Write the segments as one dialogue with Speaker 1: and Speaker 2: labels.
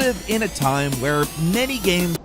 Speaker 1: live in a time where many games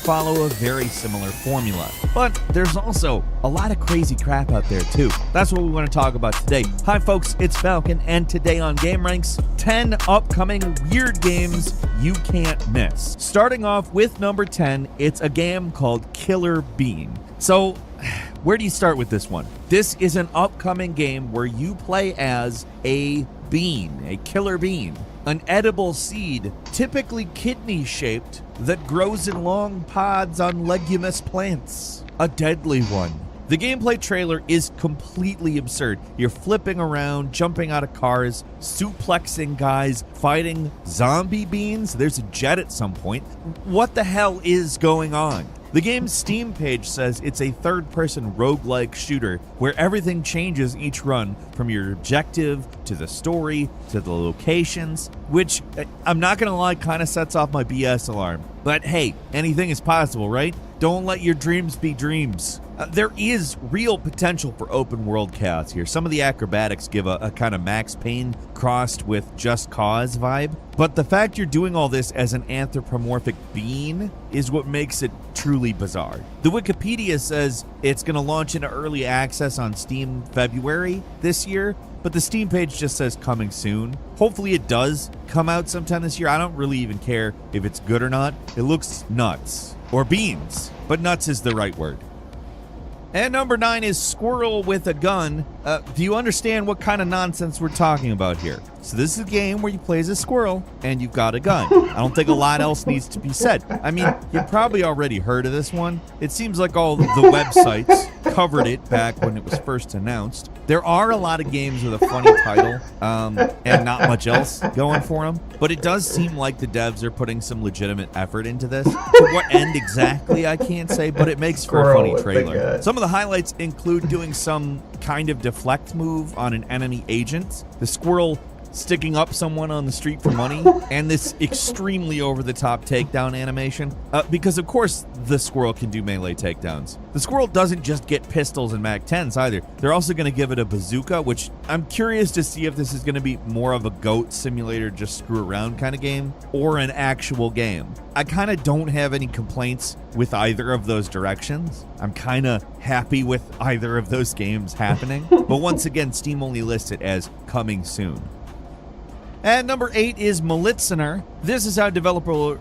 Speaker 1: follow a very similar formula. But there's also a lot of crazy crap out there too. That's what we want to talk about today. Hi folks, it's Falcon, and today on Game Ranks, 10 upcoming weird games you can't miss. Starting off with number 10, it's a game called Killer Bean. So, where do you start with this one? This is an upcoming game where you play as a bean, a killer bean. An edible seed, typically kidney-shaped, that grows in long pods on leguminous plants. A deadly one. The gameplay trailer is completely absurd. You're flipping around, jumping out of cars, suplexing guys, fighting zombie beans. There's a jet at some point. What the hell is going on? The game's Steam page says it's a third-person roguelike shooter where everything changes each run, from your objective to the story to the locations, which, I'm not gonna lie, kind of sets off my BS alarm. But hey, anything is possible, right? Don't let your dreams be dreams. There is real potential for open world chaos here. Some of the acrobatics give a kind of Max Payne crossed with Just Cause vibe. But the fact you're doing all this as an anthropomorphic bean is what makes it truly bizarre. The Wikipedia says it's going to launch into early access on Steam February this year, but the Steam page just says coming soon. Hopefully it does come out sometime this year. I don't really even care if it's good or not. It looks nuts. Or beans, but nuts is the right word. And number 9 is Squirrel with a Gun. Do you understand what kind of nonsense we're talking about here? So this is a game where you play as a squirrel and you've got a gun. I don't think a lot else needs to be said. I mean, you've probably already heard of this one. It seems like all the websites covered it back when it was first announced. There are a lot of games with a funny title and not much else going for them, but it does seem like the devs are putting some legitimate effort into this. To what end exactly, I can't say, but it makes for a funny trailer. Some of the highlights include doing some kind of deflect move on an enemy agent, the squirrel sticking up someone on the street for money, and this extremely over-the-top takedown animation, because of course the squirrel can do melee takedowns. The squirrel doesn't just get pistols and MAC-10s either. They're also going to give it a bazooka, which I'm curious to see if this is going to be more of a goat simulator, just screw around kind of game, or an actual game. I kind of don't have any complaints with either of those directions. I'm kind of happy with either of those games happening, but once again, Steam only lists it as coming soon. And number 8 is Malitziner. This is how developer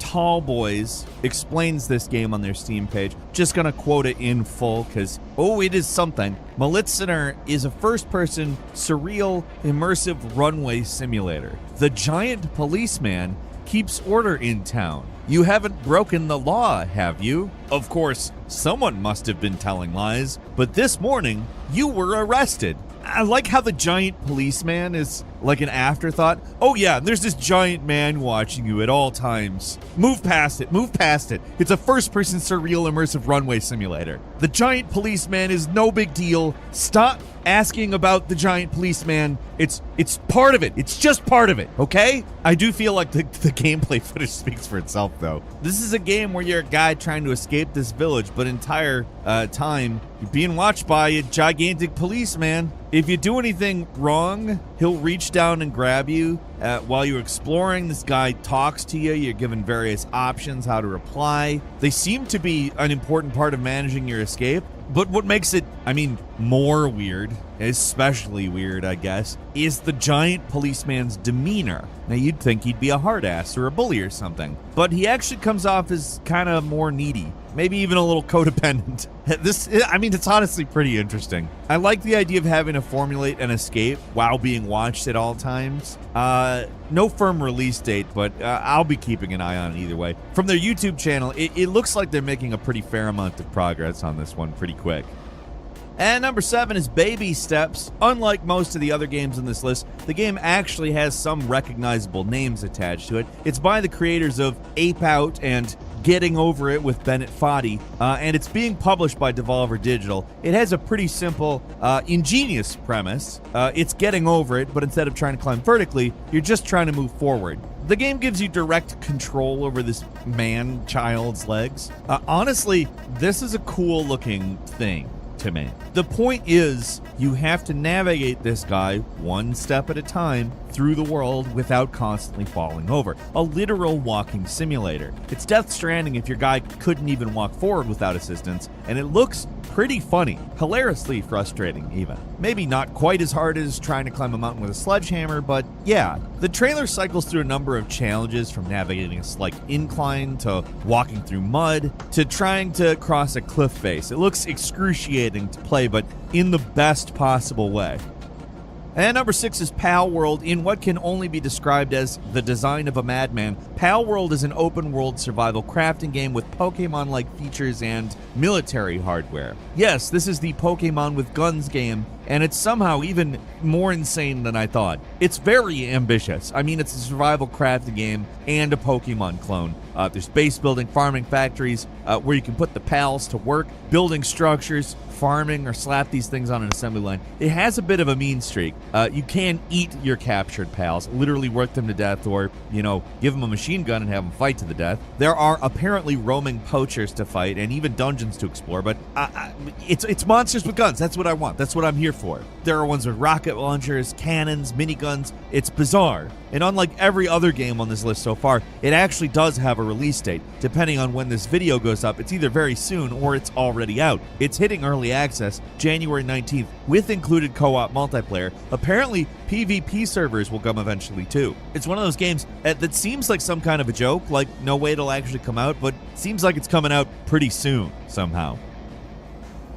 Speaker 1: Tall Boys explains this game on their Steam page. Just gonna quote it in full because, oh, it is something. Malitziner is a first-person, surreal, immersive runway simulator. The giant policeman keeps order in town. You haven't broken the law, have you? Of course, someone must have been telling lies, but this morning, you were arrested. I like how the giant policeman is like an afterthought. Oh yeah, there's this giant man watching you at all times. Move past it, move past it. It's a first-person surreal immersive runway simulator. The giant policeman is no big deal. Stop asking about the giant policeman. It's part of it. It's just part of it, okay? I do feel like the gameplay footage speaks for itself, though. This is a game where you're a guy trying to escape this village, but entire time, you're being watched by a gigantic policeman. If you do anything wrong, he'll reach down and grab you. While you're exploring, this guy talks to you. You're given various options how to reply. They seem to be an important part of managing your escape. But what makes it, more weird, especially weird, I guess, is the giant policeman's demeanor. Now, you'd think he'd be a hard ass or a bully or something, but he actually comes off as kind of more needy, maybe even a little codependent. It's honestly pretty interesting. I like the idea of having to formulate an escape while being watched at all times. No firm release date, but I'll be keeping an eye on it either way. From their YouTube channel, it looks like they're making a pretty fair amount of progress on this one pretty quick. And number 7 is Baby Steps. Unlike most of the other games in this list, the game actually has some recognizable names attached to it. It's by the creators of Ape Out and Getting Over It with Bennett Foddy, and it's being published by Devolver Digital. It has a pretty simple, ingenious premise. It's getting over it, but instead of trying to climb vertically, you're just trying to move forward. The game gives you direct control over this man-child's legs. Honestly, this is a cool-looking thing to me. The point is, you have to navigate this guy one step at a time through the world without constantly falling over. A literal walking simulator. It's Death Stranding if your guy couldn't even walk forward without assistance, and it looks pretty funny. Hilariously frustrating, even. Maybe not quite as hard as trying to climb a mountain with a sledgehammer, but yeah. The trailer cycles through a number of challenges, from navigating a slight incline to walking through mud to trying to cross a cliff face. It looks excruciating to play, but in the best possible way. And number 6 is Palworld. In what can only be described as the design of a madman, Palworld is an open-world survival crafting game with Pokemon-like features and military hardware. Yes, this is the Pokemon with guns game, and it's somehow even more insane than I thought. It's very ambitious. I mean, it's a survival crafting game and a Pokemon clone. There's base building, farming factories, where you can put the pals to work, building structures, farming, or slap these things on an assembly line. It has a bit of a mean streak. You can eat your captured pals, literally work them to death, or, give them a machine gun and have them fight to the death. There are apparently roaming poachers to fight and even dungeons to explore, but it's monsters with guns. That's what I want. That's what I'm here for. There are ones with rocket launchers, cannons, miniguns. It's bizarre. And unlike every other game on this list so far, it actually does have a release date. Depending on when this video goes up, it's either very soon or it's already out. It's hitting early access January 19th with included co-op multiplayer. Apparently, PvP servers will come eventually too. It's one of those games that seems like some kind of a joke, like no way it'll actually come out, but seems like it's coming out pretty soon somehow.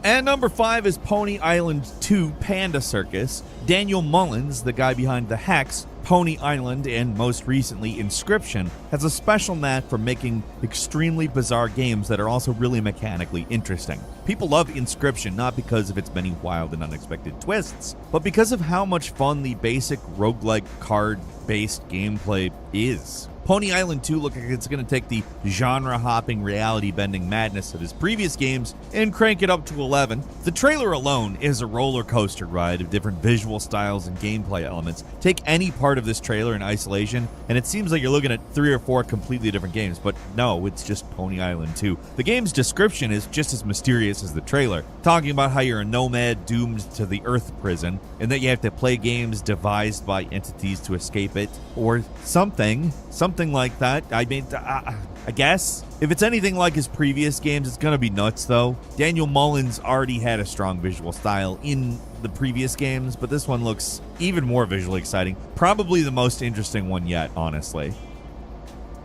Speaker 1: And number 5 is Pony Island 2 Panda Circus. Daniel Mullins, the guy behind The Hex, Pony Island, and most recently Inscription, has a special knack for making extremely bizarre games that are also really mechanically interesting. People love Inscription not because of its many wild and unexpected twists, but because of how much fun the basic roguelike card-based gameplay is. Pony Island 2 looks like it's going to take the genre-hopping, reality-bending madness of his previous games and crank it up to 11. The trailer alone is a roller coaster ride of different visual styles and gameplay elements. Take any part of this trailer in isolation, and it seems like you're looking at 3 or 4 completely different games, but no, it's just Pony Island 2. The game's description is just as mysterious as the trailer, talking about how you're a nomad doomed to the Earth prison, and that you have to play games devised by entities to escape it, or something like that. I mean, I guess. If it's anything like his previous games, it's gonna be nuts, though. Daniel Mullins already had a strong visual style in the previous games, but this one looks even more visually exciting. Probably the most interesting one yet, honestly.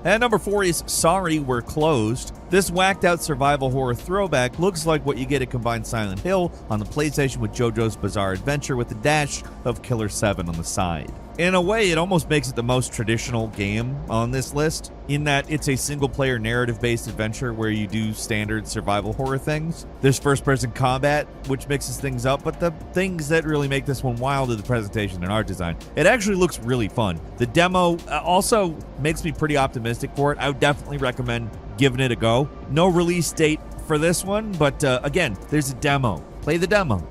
Speaker 1: And number 4 is Sorry We're Closed. This whacked-out survival horror throwback looks like what you get at Combined Silent Hill on the PlayStation with JoJo's Bizarre Adventure with a dash of Killer 7 on the side. In a way, it almost makes it the most traditional game on this list, in that it's a single-player narrative-based adventure where you do standard survival horror things. There's first-person combat, which mixes things up, but the things that really make this one wild are the presentation and art design. It actually looks really fun. The demo also makes me pretty optimistic for it. I would definitely recommend giving it a go. No release date for this one, but again, there's a demo. Play the demo.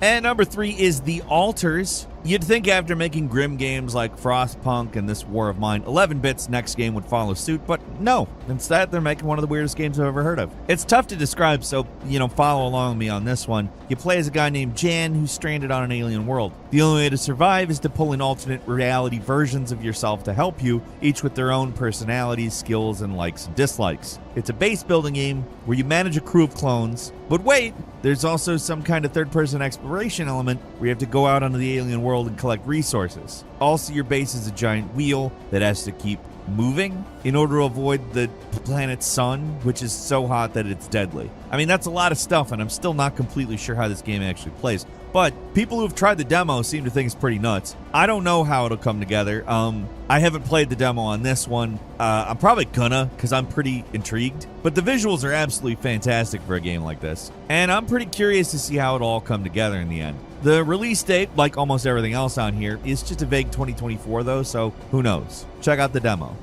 Speaker 1: And number 3 is The Alters. You'd think after making grim games like Frostpunk and This War of Mine, 11-Bit's next game would follow suit, but no. Instead, they're making one of the weirdest games I've ever heard of. It's tough to describe, so, follow along with me on this one. You play as a guy named Jan who's stranded on an alien world. The only way to survive is to pull in alternate reality versions of yourself to help you, each with their own personalities, skills, and likes and dislikes. It's a base-building game where you manage a crew of clones, but wait, there's also some kind of third-person exploration element where you have to go out onto the alien world and collect resources. Also, your base is a giant wheel that has to keep moving in order to avoid the planet's sun, which is so hot that it's deadly. I mean, that's a lot of stuff, and I'm still not completely sure how this game actually plays. But people who've tried the demo seem to think it's pretty nuts. I don't know how it'll come together. I haven't played the demo on this one. I'm probably gonna, because I'm pretty intrigued. But the visuals are absolutely fantastic for a game like this. And I'm pretty curious to see how it'll all come together in the end. The release date, like almost everything else on here, is just a vague 2024 though, so who knows? Check out the demo.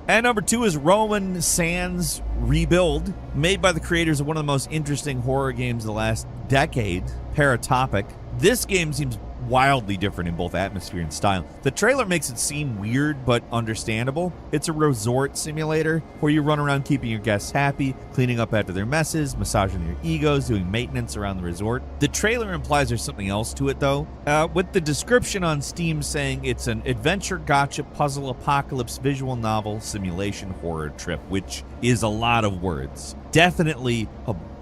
Speaker 1: And number 2 is Roman Sans Rebuild, made by the creators of one of the most interesting horror games of the last decade, Paratopic. This game seems wildly different in both atmosphere and style. The trailer makes it seem weird but understandable. It's a resort simulator where you run around keeping your guests happy, cleaning up after their messes, massaging their egos, doing maintenance around the resort. The trailer implies there's something else to it though, with the description on Steam saying it's an adventure gotcha puzzle apocalypse visual novel simulation horror trip, which is a lot of words. Definitely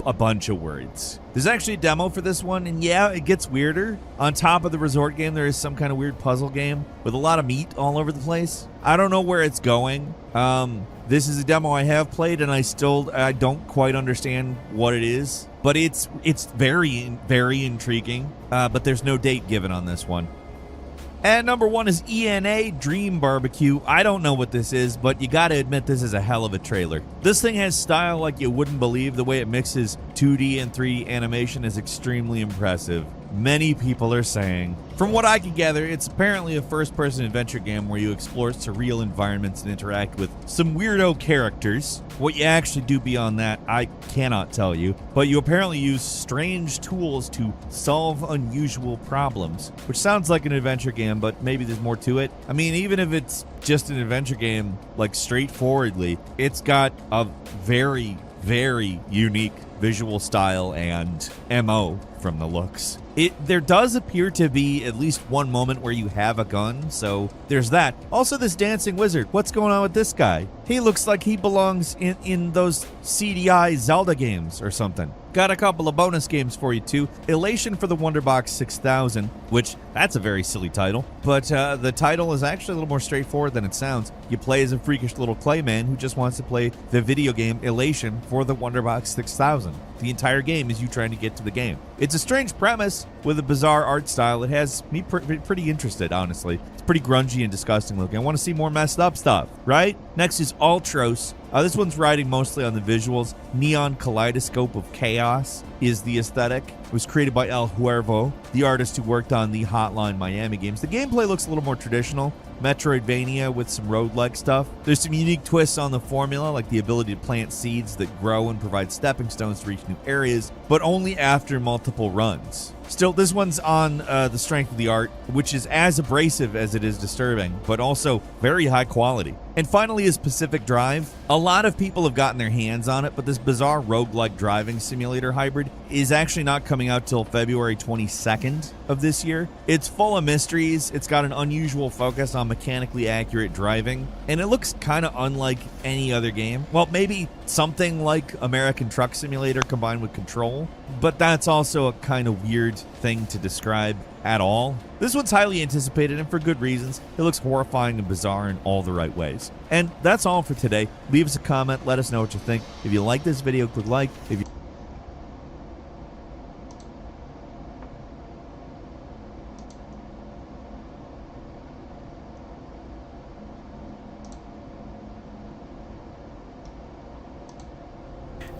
Speaker 1: a bunch of words. There's actually a demo for this one, and yeah, it gets weirder. On top of the resort game, there is some kind of weird puzzle game with a lot of meat all over the place. I don't know where it's going. This is a demo I have played, and I don't quite understand what it is, but it's very, very intriguing, but there's no date given on this one. And number 1 is ENA Dream Barbecue. I don't know what this is, but you gotta admit this is a hell of a trailer. This thing has style like you wouldn't believe. The way it mixes 2D and 3D animation is extremely impressive. Many people are saying. From what I can gather, it's apparently a first-person adventure game where you explore surreal environments and interact with some weirdo characters. What you actually do beyond that, I cannot tell you, but you apparently use strange tools to solve unusual problems, which sounds like an adventure game, but maybe there's more to it. I mean, even if it's just an adventure game, like straightforwardly, it's got a very, very unique visual style and MO from the looks. There does appear to be at least one moment where you have a gun, so there's that. Also, this dancing wizard, what's going on with this guy? He looks like he belongs in those CDI Zelda games or something. Got a couple of bonus games for you too. Elation for the Wonderbox 6000, which that's a very silly title, but the title is actually a little more straightforward than it sounds. You play as a freakish little clay man who just wants to play the video game Elation for the Wonderbox 6000. The entire game is you trying to get to the game. It's a strange premise with a bizarre art style. It has me pretty interested, honestly. It's pretty grungy and disgusting looking. I want to see more messed up stuff, right? Next is Ultros. This one's riding mostly on the visuals. Neon kaleidoscope of chaos is the aesthetic. It was created by El Huervo, the artist who worked on the Hotline Miami games. The gameplay looks a little more traditional, Metroidvania with some roguelike stuff. There's some unique twists on the formula, like the ability to plant seeds that grow and provide stepping stones to reach new areas, but only after multiple runs. Still, this one's on the strength of the art, which is as abrasive as it is disturbing, but also very high quality. And finally is Pacific Drive. A lot of people have gotten their hands on it, but this bizarre roguelike driving simulator hybrid is actually not coming out till February 22nd of this year. It's full of mysteries. It's got an unusual focus on mechanically accurate driving, and it looks kind of unlike any other game. Well, maybe something like American Truck Simulator combined with Control, but that's also a kind of weird thing to describe at all. This one's highly anticipated, and for good reasons. It looks horrifying and bizarre in all the right ways. And that's all for today. Leave us a comment, let us know what you think. If you like this video, click like. If you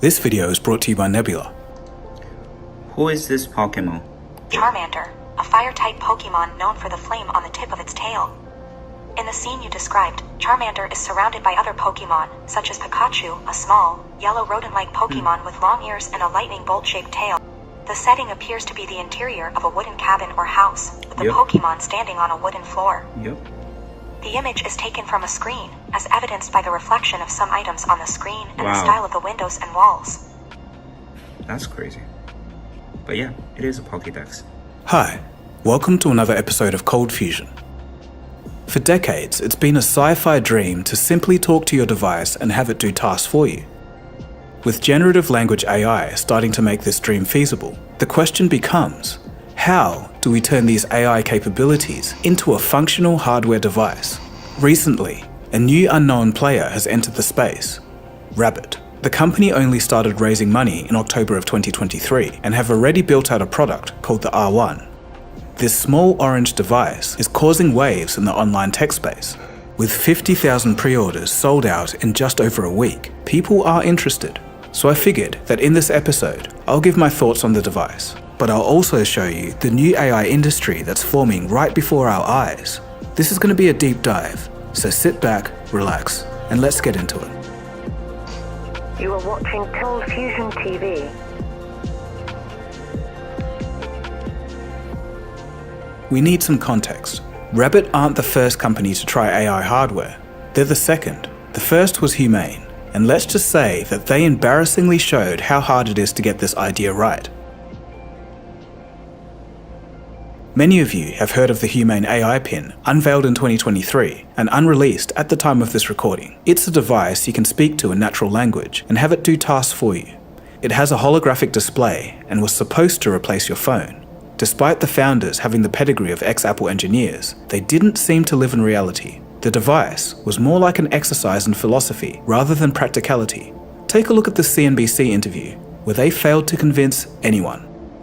Speaker 2: This video is brought to you by Nebula.
Speaker 3: Who is this Pokemon?
Speaker 4: Charmander, a fire-type Pokemon known for the flame on the tip of its tail. In the scene you described, Charmander is surrounded by other Pokemon, such as Pikachu, a small, yellow rodent-like Pokemon with long ears and a lightning bolt-shaped tail. The setting appears to be the interior of a wooden cabin or house, with the Pokemon standing on a wooden floor. The image is taken from a screen, as evidenced by the reflection of some items on the screen and the style of the windows and walls.
Speaker 3: That's crazy. But yeah, it is a Pokédex.
Speaker 2: Hi, welcome to another episode of Cold Fusion. For decades, it's been a sci-fi dream to simply talk to your device and have it do tasks for you. With generative language AI starting to make this dream feasible, the question becomes, how do we turn these AI capabilities into a functional hardware device? Recently, A new unknown player has entered the space, Rabbit. The company only started raising money in October of 2023 and have already built out a product called the R1. This small orange device is causing waves in the online tech space. With 50,000 pre-orders sold out in just over a week, people are interested. So I figured that in this episode, I'll give my thoughts on the device, but I'll also show you the new AI industry that's forming right before our eyes. This is going to be a deep dive, so sit back, relax, and let's get into it.
Speaker 5: You are watching Cold Fusion TV.
Speaker 2: We need some context. Rabbit aren't the first company to try AI hardware. They're the second. The first was Humane, and let's just say that they embarrassingly showed how hard it is to get this idea right. Many of you have heard of the Humane AI pin, unveiled in 2023 and unreleased at the time of this recording. It's a device you can speak to in natural language and have it do tasks for you. It has a holographic display and was supposed to replace your phone. Despite the founders having the pedigree of ex-Apple engineers, they didn't seem to live in reality. The device was more like an exercise in philosophy rather than practicality. Take a look at the CNBC interview, where they failed to convince anyone.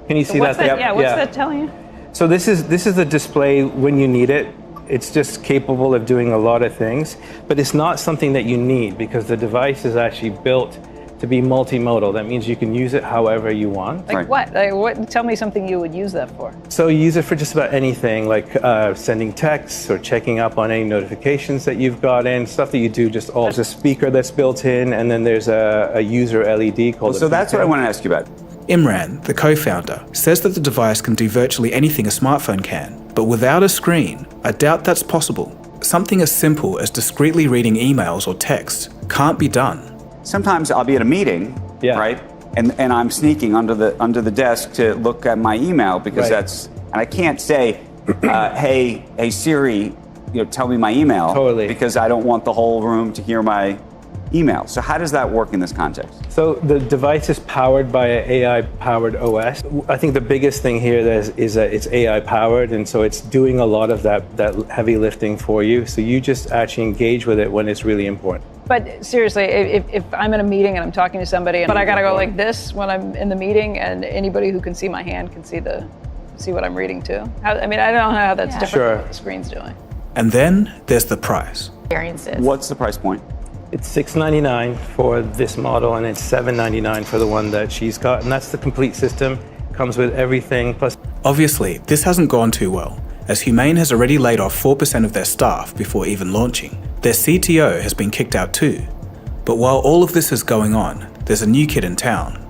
Speaker 6: Can you see
Speaker 7: What's
Speaker 6: that?
Speaker 7: that? What's that telling you?
Speaker 6: So this is the display when you need it. It's just capable of doing a lot of things, but it's not something that you need because the device is actually built to be multimodal. That means you can use it however you want.
Speaker 7: Like what? Like what? Tell me something you would use that for.
Speaker 6: So you use it for just about anything, like sending texts or checking up on any notifications that you've got in, stuff that you do just all. There's a speaker that's built in, and then there's a user LED called.
Speaker 8: So that's what I want to ask you about.
Speaker 2: Imran, the co-founder, says that the device can do virtually anything a smartphone can, but without a screen, I doubt that's possible. Something as simple as discreetly reading emails or texts can't be done.
Speaker 8: Sometimes I'll be at a meeting, right? And I'm sneaking under the desk to look at my email because and I can't say, hey Siri, tell me my email.
Speaker 6: Totally.
Speaker 8: Because I don't want the whole room to hear my email. So how does that work in this context?
Speaker 6: So the device is powered by an AI-powered OS. I think the biggest thing here is that it's AI-powered, and so it's doing a lot of that heavy lifting for you. So you just actually engage with it when it's really important.
Speaker 7: But seriously, if I'm in a meeting and I'm talking to somebody, but I gotta go like this when I'm in the meeting, and anybody who can see my hand can see what I'm reading too. I don't know how that's different than what the screen's doing.
Speaker 2: And then there's the price.
Speaker 8: What's the price point?
Speaker 6: It's $699 for this model, and it's $799 for the one that she's got, and that's the complete system. Comes with everything plus.
Speaker 2: Obviously, this hasn't gone too well, as Humane has already laid off 4% of their staff before even launching. Their CTO has been kicked out too. But while all of this is going on, there's a new kid in town.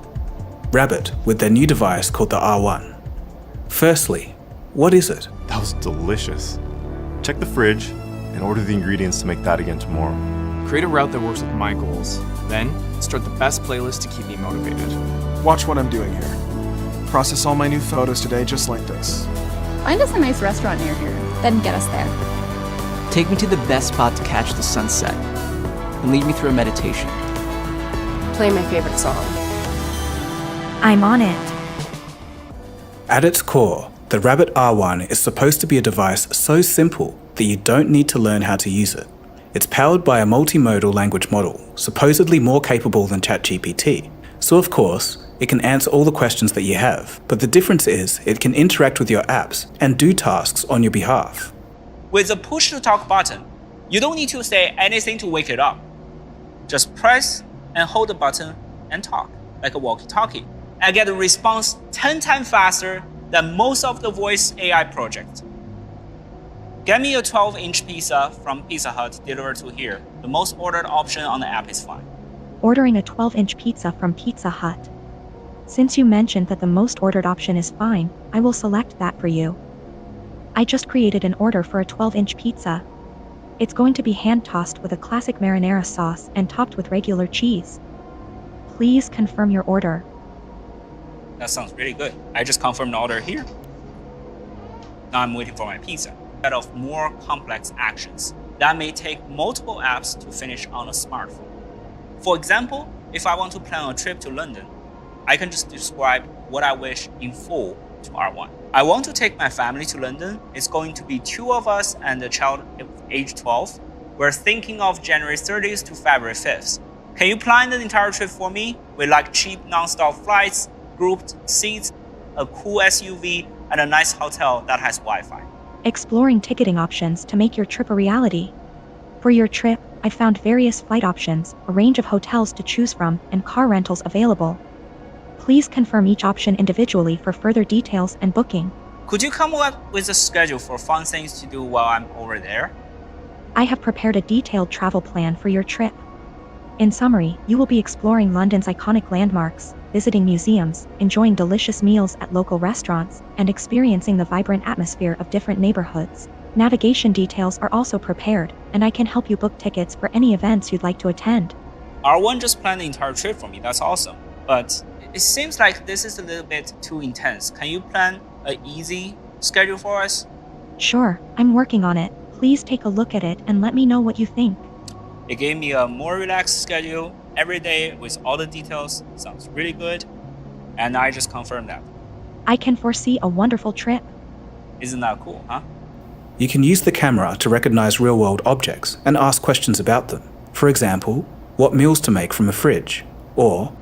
Speaker 2: Rabbit, with their new device called the R1. Firstly, what is it?
Speaker 9: That was delicious. Check the fridge and order the ingredients to make that again tomorrow.
Speaker 10: Create a route that works with my goals. Then, start the best playlist to keep me motivated.
Speaker 11: Watch what I'm doing here. Process all my new photos today just like this.
Speaker 12: Find us a nice restaurant near here, then get us there.
Speaker 13: Take me to the best spot to catch the sunset, and lead me through a meditation.
Speaker 12: Play my favorite song.
Speaker 14: I'm on it.
Speaker 2: At its core, the Rabbit R1 is supposed to be a device so simple that you don't need to learn how to use it. It's powered by a multimodal language model, supposedly more capable than ChatGPT. So of course, it can answer all the questions that you have, but the difference is it can interact with your apps and do tasks on your behalf.
Speaker 15: With the push-to-talk button, you don't need to say anything to wake it up. Just press and hold the button and talk, like a walkie-talkie, and get a response 10 times faster than most of the voice AI projects. Get me a 12-inch pizza from Pizza Hut delivered to here. The most ordered option on the app is fine.
Speaker 14: Ordering a 12-inch pizza from Pizza Hut. Since you mentioned that the most ordered option is fine, I will select that for you. I just created an order for a 12-inch pizza. It's going to be hand-tossed with a classic marinara sauce and topped with regular cheese. Please confirm your order.
Speaker 15: That sounds really good. I just confirmed the order here. Now I'm waiting for my pizza. Instead of more complex actions that may take multiple apps to finish on a smartphone. For example, if I want to plan a trip to London, I can just describe what I wish in full to R1. I want to take my family to London. It's going to be 2 of us and a child age 12. We're thinking of January 30th to February 5th. Can you plan the entire trip for me? We like cheap non-stop flights, grouped seats, a cool SUV, and a nice hotel that has Wi-Fi.
Speaker 14: Exploring ticketing options to make your trip a reality. For your trip, I found various flight options, a range of hotels to choose from, and car rentals available. Please confirm each option individually for further details and booking.
Speaker 15: Could you come up with a schedule for fun things to do while I'm over there?
Speaker 14: I have prepared a detailed travel plan for your trip. In summary, you will be exploring London's iconic landmarks, visiting museums, enjoying delicious meals at local restaurants, and experiencing the vibrant atmosphere of different neighborhoods. Navigation details are also prepared, and I can help you book tickets for any events you'd like to attend.
Speaker 15: R1 just planned the entire trip for me, that's awesome. But it seems like this is a little bit too intense. Can you plan an easy schedule for us?
Speaker 14: Sure, I'm working on it. Please take a look at it and let me know what you think.
Speaker 15: It gave me a more relaxed schedule every day with all the details. Sounds really good. And I just confirmed that.
Speaker 14: I can foresee a wonderful trip.
Speaker 15: Isn't that cool, huh?
Speaker 2: You can use the camera to recognize real-world objects and ask questions about them. For example, what meals to make from a fridge, or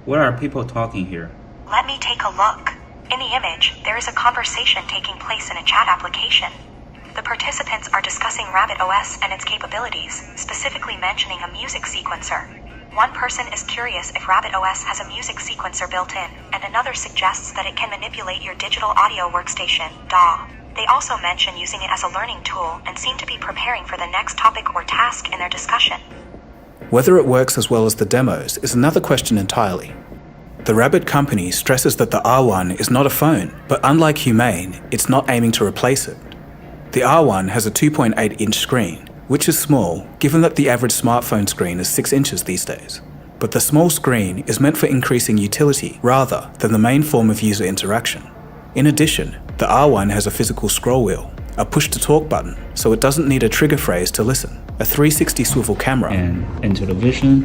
Speaker 3: what are people talking here?
Speaker 4: Let me take a look. In the image, there is a conversation taking place in a chat application. The participants are discussing Rabbit OS and its capabilities, specifically mentioning a music sequencer. One person is curious if Rabbit OS has a music sequencer built in, and another suggests that it can manipulate your digital audio workstation, DAW. They also mention using it as a learning tool and seem to be preparing for the next topic or task in their discussion.
Speaker 2: whether it works as well as the demos is another question entirely. The Rabbit company stresses that the R1 is not a phone, but unlike Humane, it's not aiming to replace it. The R1 has a 2.8-inch screen, which is small given that the average smartphone screen is 6 inches these days. But the small screen is meant for increasing utility rather than the main form of user interaction. In addition, the R1 has a physical scroll wheel, a push-to-talk button, so it doesn't need a trigger phrase to listen, a 360 swivel camera,
Speaker 3: and into the vision,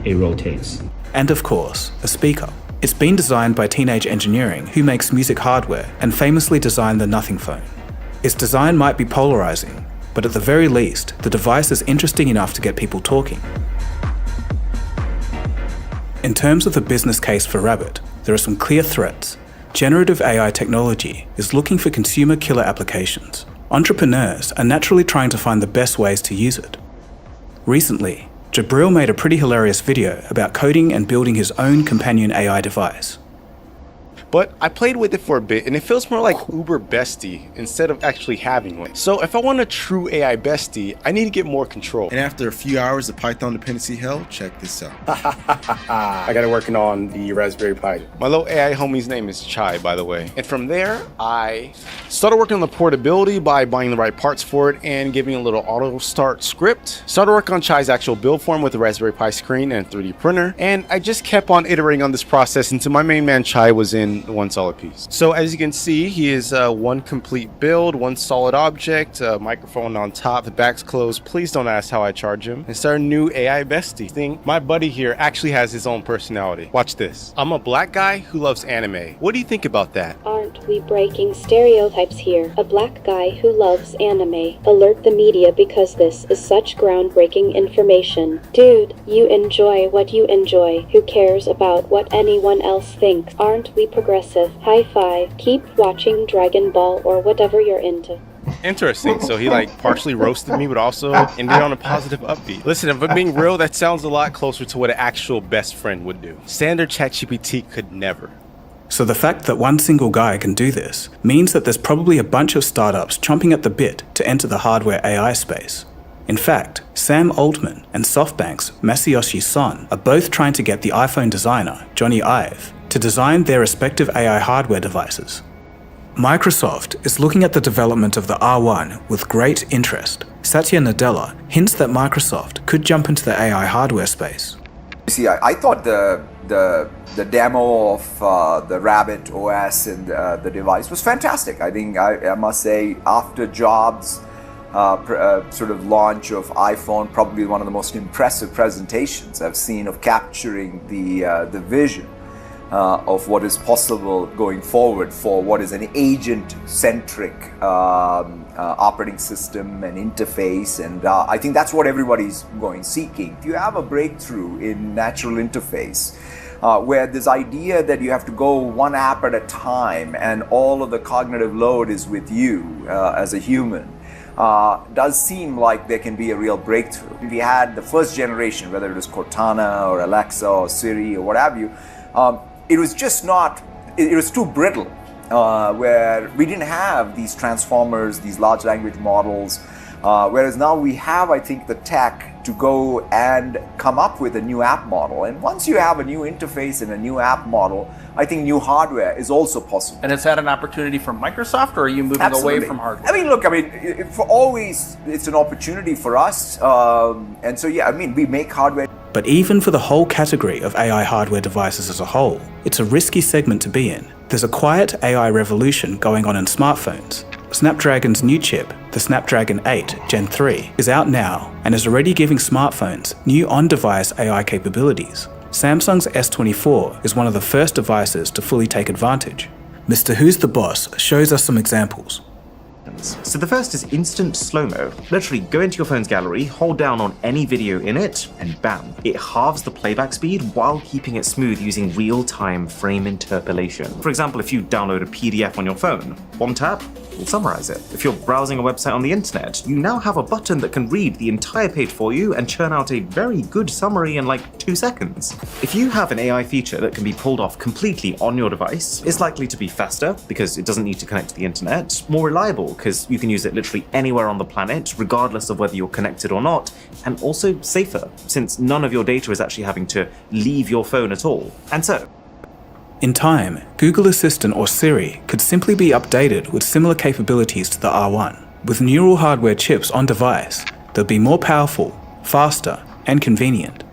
Speaker 3: it rotates.
Speaker 2: And of course, a speaker. It's been designed by Teenage Engineering, who makes music hardware and famously designed the Nothing phone. Its design might be polarizing, but at the very least, the device is interesting enough to get people talking. In terms of the business case for Rabbit, there are some clear threats. Generative AI technology is looking for consumer killer applications. Entrepreneurs are naturally trying to find the best ways to use it. Recently, Jabril made a pretty hilarious video about coding and building his own companion AI device.
Speaker 16: But I played with it for a bit and it feels more like Uber Bestie instead of actually having one. So if I want a true AI bestie, I need to get more control.
Speaker 17: And after a few hours of Python dependency hell, check this out.
Speaker 16: I got it working on the Raspberry Pi. My little AI homie's name is Chai, by the way. And from there, I started working on the portability by buying the right parts for it and giving a little auto start script. Started working on Chai's actual build form with the Raspberry Pi screen and 3D printer. And I just kept on iterating on this process until my main man Chai was in one solid piece. So as you can see, he is one complete build, one solid object, microphone on top, the back's closed. Please don't ask how I charge him. It's our new AI bestie thing. My buddy here actually has his own personality. Watch this. I'm a black guy who loves anime. What do you think about that?
Speaker 18: Aren't we breaking stereotypes here? A black guy who loves anime. Alert the media because this is such groundbreaking information. Dude, you enjoy what you enjoy. Who cares about what anyone else thinks? Aren't we progressive? High five. Keep watching Dragon Ball or whatever you're into.
Speaker 16: Interesting. So he like partially roasted me, but also ended on a positive upbeat. Listen, if I'm being real, that sounds a lot closer to what an actual best friend would do. Standard ChatGPT could never.
Speaker 2: So the fact that one single guy can do this means that there's probably a bunch of startups chomping at the bit to enter the hardware AI space. In fact, Sam Altman and SoftBank's Masayoshi Son are both trying to get the iPhone designer, Johnny Ive, to design their respective AI hardware devices. Microsoft is looking at the development of the R1 with great interest. Satya Nadella hints that Microsoft could jump into the AI hardware space.
Speaker 19: You see, I thought the demo of the Rabbit OS and the device was fantastic. I think I must say, after Jobs' sort of launch of iPhone, probably one of the most impressive presentations I've seen of capturing the vision of what is possible going forward for what is an agent-centric operating system and interface, and I think that's what everybody's seeking. If you have a breakthrough in natural interface, where this idea that you have to go one app at a time and all of the cognitive load is with you as a human, does seem like there can be a real breakthrough. We had the first generation, whether it was Cortana or Alexa or Siri or what have you, it was just not, it was too brittle, where we didn't have these transformers, these large language models, whereas now we have, I think, the tech to go and come up with a new app model. And once you have a new interface and a new app model, I think new hardware is also possible.
Speaker 20: And is that an opportunity for Microsoft, or are you moving away from hardware?
Speaker 19: I mean, look, for always, it's an opportunity for us. And so, yeah, I mean, we make hardware.
Speaker 2: But even for the whole category of AI hardware devices as a whole, it's a risky segment to be in. There's a quiet AI revolution going on in smartphones. Snapdragon's new chip, the Snapdragon 8 Gen 3, is out now and is already giving smartphones new on-device AI capabilities. Samsung's S24 is one of the first devices to fully take advantage. Mr. Who's the Boss shows us some examples.
Speaker 21: So the first is instant slow-mo. Literally go into your phone's gallery, hold down on any video in it, and bam, it halves the playback speed while keeping it smooth using real-time frame interpolation. For example, if you download a PDF on your phone, one tap will summarize it. If you're browsing a website on the internet, you now have a button that can read the entire page for you and churn out a very good summary in like 2 seconds. If you have an AI feature that can be pulled off completely on your device, it's likely to be faster because it doesn't need to connect to the internet, more reliable because you can use it literally anywhere on the planet, regardless of whether you're connected or not, and also safer, since none of your data is actually having to leave your phone at all. And so,
Speaker 2: in time, Google Assistant or Siri could simply be updated with similar capabilities to the R1. With neural hardware chips on device, they'll be more powerful, faster, and convenient.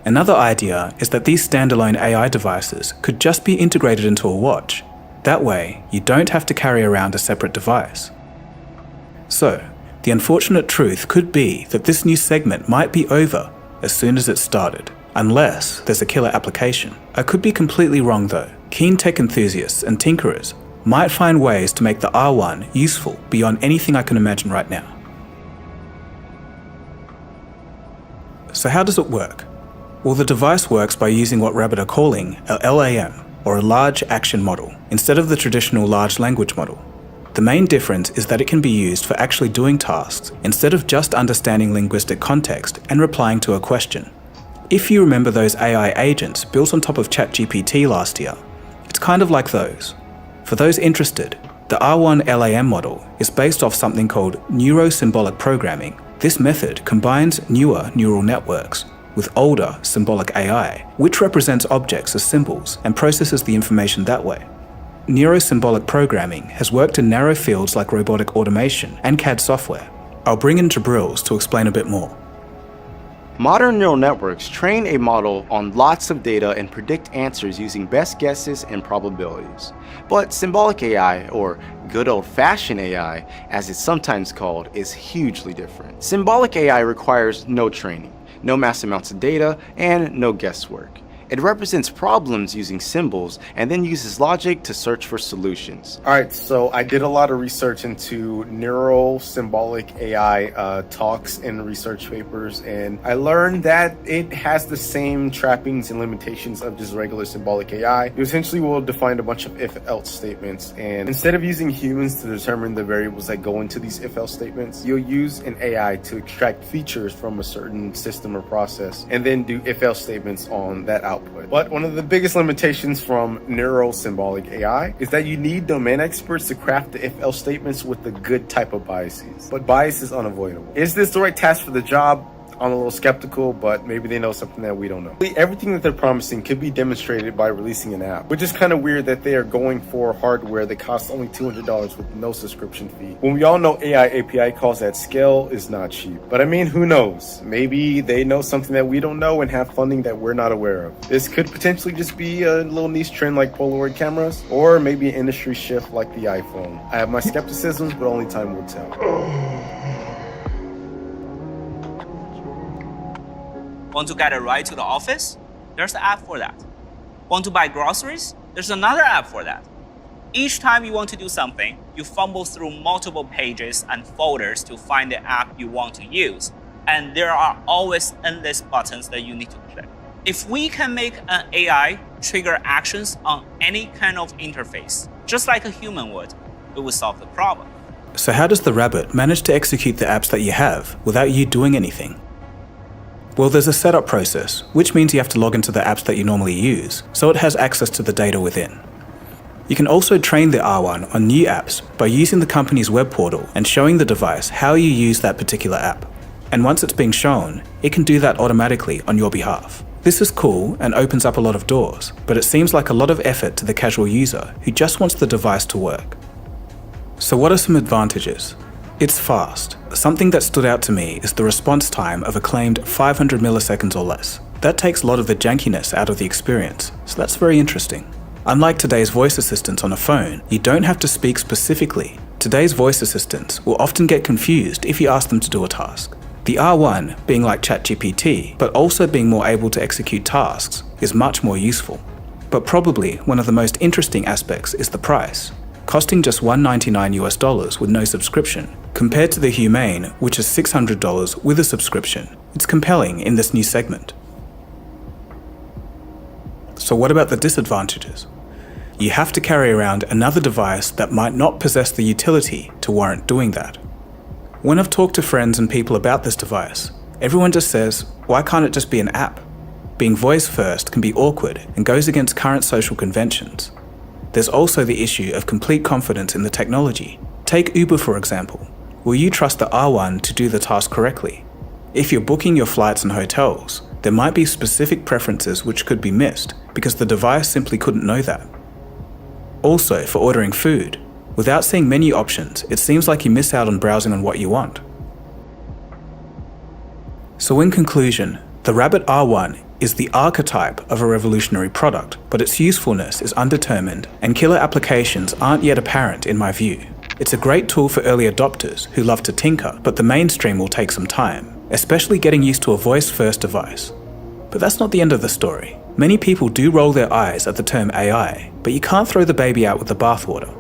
Speaker 2: Another idea is that these standalone AI devices could just be integrated into a watch. That way, you don't have to carry around a separate device. So, the unfortunate truth could be that this new segment might be over as soon as it started, unless there's a killer application. I could be completely wrong though. Keen tech enthusiasts and tinkerers might find ways to make the R1 useful beyond anything I can imagine right now. So how does it work? Well, the device works by using what Rabbit are calling a LAM, or a large action model, instead of the traditional large language model. The main difference is that it can be used for actually doing tasks, instead of just understanding linguistic context and replying to a question. If you remember those AI agents built on top of ChatGPT last year, it's kind of like those. For those interested, the R1 LAM model is based off something called neuro-symbolic programming. This method combines newer neural networks with older symbolic AI, which represents objects as symbols and processes the information that way. Neuro-symbolic programming has worked in narrow fields like robotic automation and CAD software. I'll bring in Jabril's to explain a bit more.
Speaker 16: Modern neural networks train a model on lots of data and predict answers using best guesses and probabilities. But symbolic AI, or good old-fashioned AI, as it's sometimes called, is hugely different. Symbolic AI requires no training, no mass amounts of data, and no guesswork. It represents problems using symbols and then uses logic to search for solutions.
Speaker 11: All right, so I did a lot of research into neural symbolic AI talks and research papers, and I learned that it has the same trappings and limitations of just regular symbolic AI. You essentially will define a bunch of if-else statements, and instead of using humans to determine the variables that go into these if-else statements, you'll use an AI to extract features from a certain system or process, and then do if-else statements on that output. But one of the biggest limitations from neuro-symbolic AI is that you need domain experts to craft the if-else statements with the good type of biases. But bias is unavoidable. Is this the right task for the job? I'm a little skeptical, but maybe they know something that we don't know. Everything that they're promising could be demonstrated by releasing an app, which is kind of weird that they are going for hardware that costs only $200 with no subscription fee. When we all know AI API calls at scale is not cheap. But I mean, who knows? Maybe they know something that we don't know and have funding that we're not aware of. This could potentially just be a little niche trend like Palworld cameras, or maybe an industry shift like the iPhone. I have my skepticisms, but only time will tell.
Speaker 15: Want to get a ride to the office? There's an app for that. Want to buy groceries? There's another app for that. Each time you want to do something, you fumble through multiple pages and folders to find the app you want to use. And there are always endless buttons that you need to click. If we can make an AI trigger actions on any kind of interface, just like a human would, it would solve the problem.
Speaker 2: So how does the rabbit manage to execute the apps that you have without you doing anything? Well, there's a setup process, which means you have to log into the apps that you normally use, so it has access to the data within. You can also train the R1 on new apps by using the company's web portal and showing the device how you use that particular app. And once it's being shown, it can do that automatically on your behalf. This is cool and opens up a lot of doors, but it seems like a lot of effort to the casual user who just wants the device to work. So what are some advantages? It's fast. Something that stood out to me is the response time of a claimed 500 milliseconds or less. That takes a lot of the jankiness out of the experience, so that's very interesting. Unlike today's voice assistants on a phone, you don't have to speak specifically. Today's voice assistants will often get confused if you ask them to do a task. The R1, being like ChatGPT, but also being more able to execute tasks, is much more useful. But probably one of the most interesting aspects is the price. Costing just $199 with no subscription, compared to the Humane, which is $600 with a subscription. It's compelling in this new segment. So what about the disadvantages? You have to carry around another device that might not possess the utility to warrant doing that. When I've talked to friends and people about this device, everyone just says, why can't it just be an app? Being voice first can be awkward and goes against current social conventions. There's also the issue of complete confidence in the technology. Take Uber for example. Will you trust the R1 to do the task correctly? If you're booking your flights and hotels, there might be specific preferences which could be missed because the device simply couldn't know that. Also, for ordering food, without seeing menu options, it seems like you miss out on browsing on what you want. So in conclusion, the Rabbit R1 is the archetype of a revolutionary product, but its usefulness is undetermined and killer applications aren't yet apparent in my view. It's a great tool for early adopters who love to tinker, but the mainstream will take some time, especially getting used to a voice-first device. But that's not the end of the story. Many people do roll their eyes at the term AI, but you can't throw the baby out with the bathwater.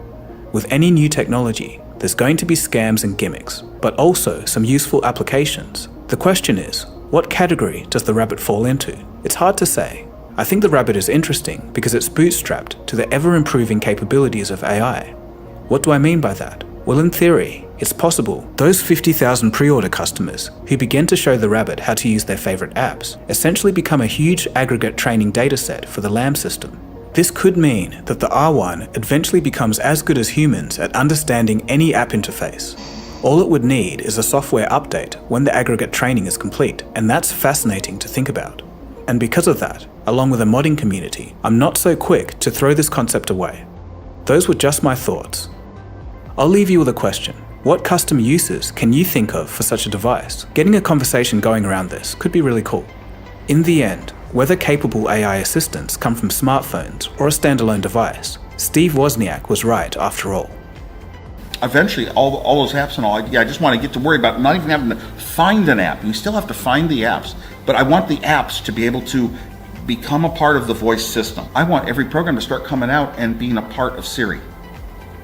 Speaker 2: With any new technology, there's going to be scams and gimmicks, but also some useful applications. The question is, what category does the Rabbit fall into? It's hard to say. I think the Rabbit is interesting because it's bootstrapped to the ever-improving capabilities of AI. What do I mean by that? Well, in theory, it's possible those 50,000 pre-order customers who begin to show the Rabbit how to use their favorite apps essentially become a huge aggregate training dataset for the LAM system. This could mean that the R1 eventually becomes as good as humans at understanding any app interface. All it would need is a software update when the aggregate training is complete, and that's fascinating to think about. And because of that, along with a modding community, I'm not so quick to throw this concept away. Those were just my thoughts. I'll leave you with a question. What custom uses can you think of for such a device? Getting a conversation going around this could be really cool. In the end, whether capable AI assistants come from smartphones or a standalone device, Steve Wozniak was right after all.
Speaker 1: Eventually, all those apps and all, I just want to get to worry about not even having to find an app. You still have to find the apps, but I want the apps to be able to become a part of the voice system. I want every program to start coming out and being a part of Siri.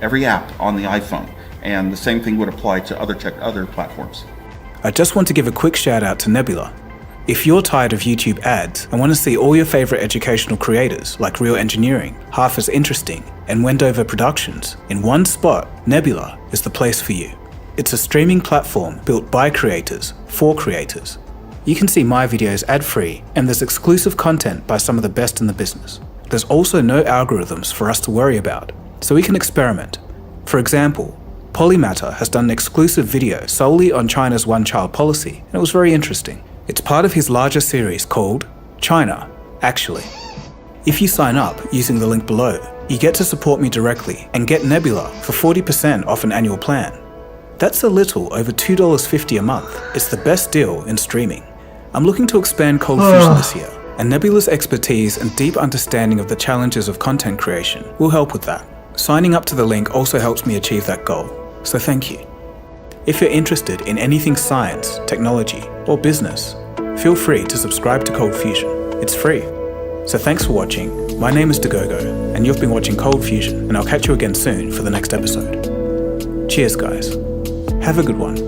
Speaker 1: Every app on the iPhone, and the same thing would apply to other platforms.
Speaker 2: I just want to give a quick shout out to Nebula. If you're tired of YouTube ads and want to see all your favorite educational creators like Real Engineering, Half as Interesting, and Wendover Productions in one spot, Nebula is the place for you. It's a streaming platform built by creators for creators. You can see my videos ad-free, and there's exclusive content by some of the best in the business. There's also no algorithms for us to worry about, so we can experiment. For example, Polymatter has done an exclusive video solely on China's one-child policy, and it was very interesting. It's part of his larger series called China, Actually. If you sign up using the link below, you get to support me directly and get Nebula for 40% off an annual plan. That's a little over $2.50 a month. It's the best deal in streaming. I'm looking to expand Cold Fusion this year, and Nebula's expertise and deep understanding of the challenges of content creation will help with that. Signing up to the link also helps me achieve that goal, so thank you. If you're interested in anything science, technology, or business, feel free to subscribe to Cold Fusion. It's free. So thanks for watching, My name is Nogo-Nogoodgamer, and you've been watching Cold Fusion, and I'll catch you again soon for the next episode. Cheers, guys. Have a good one.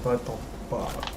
Speaker 5: What the fuck?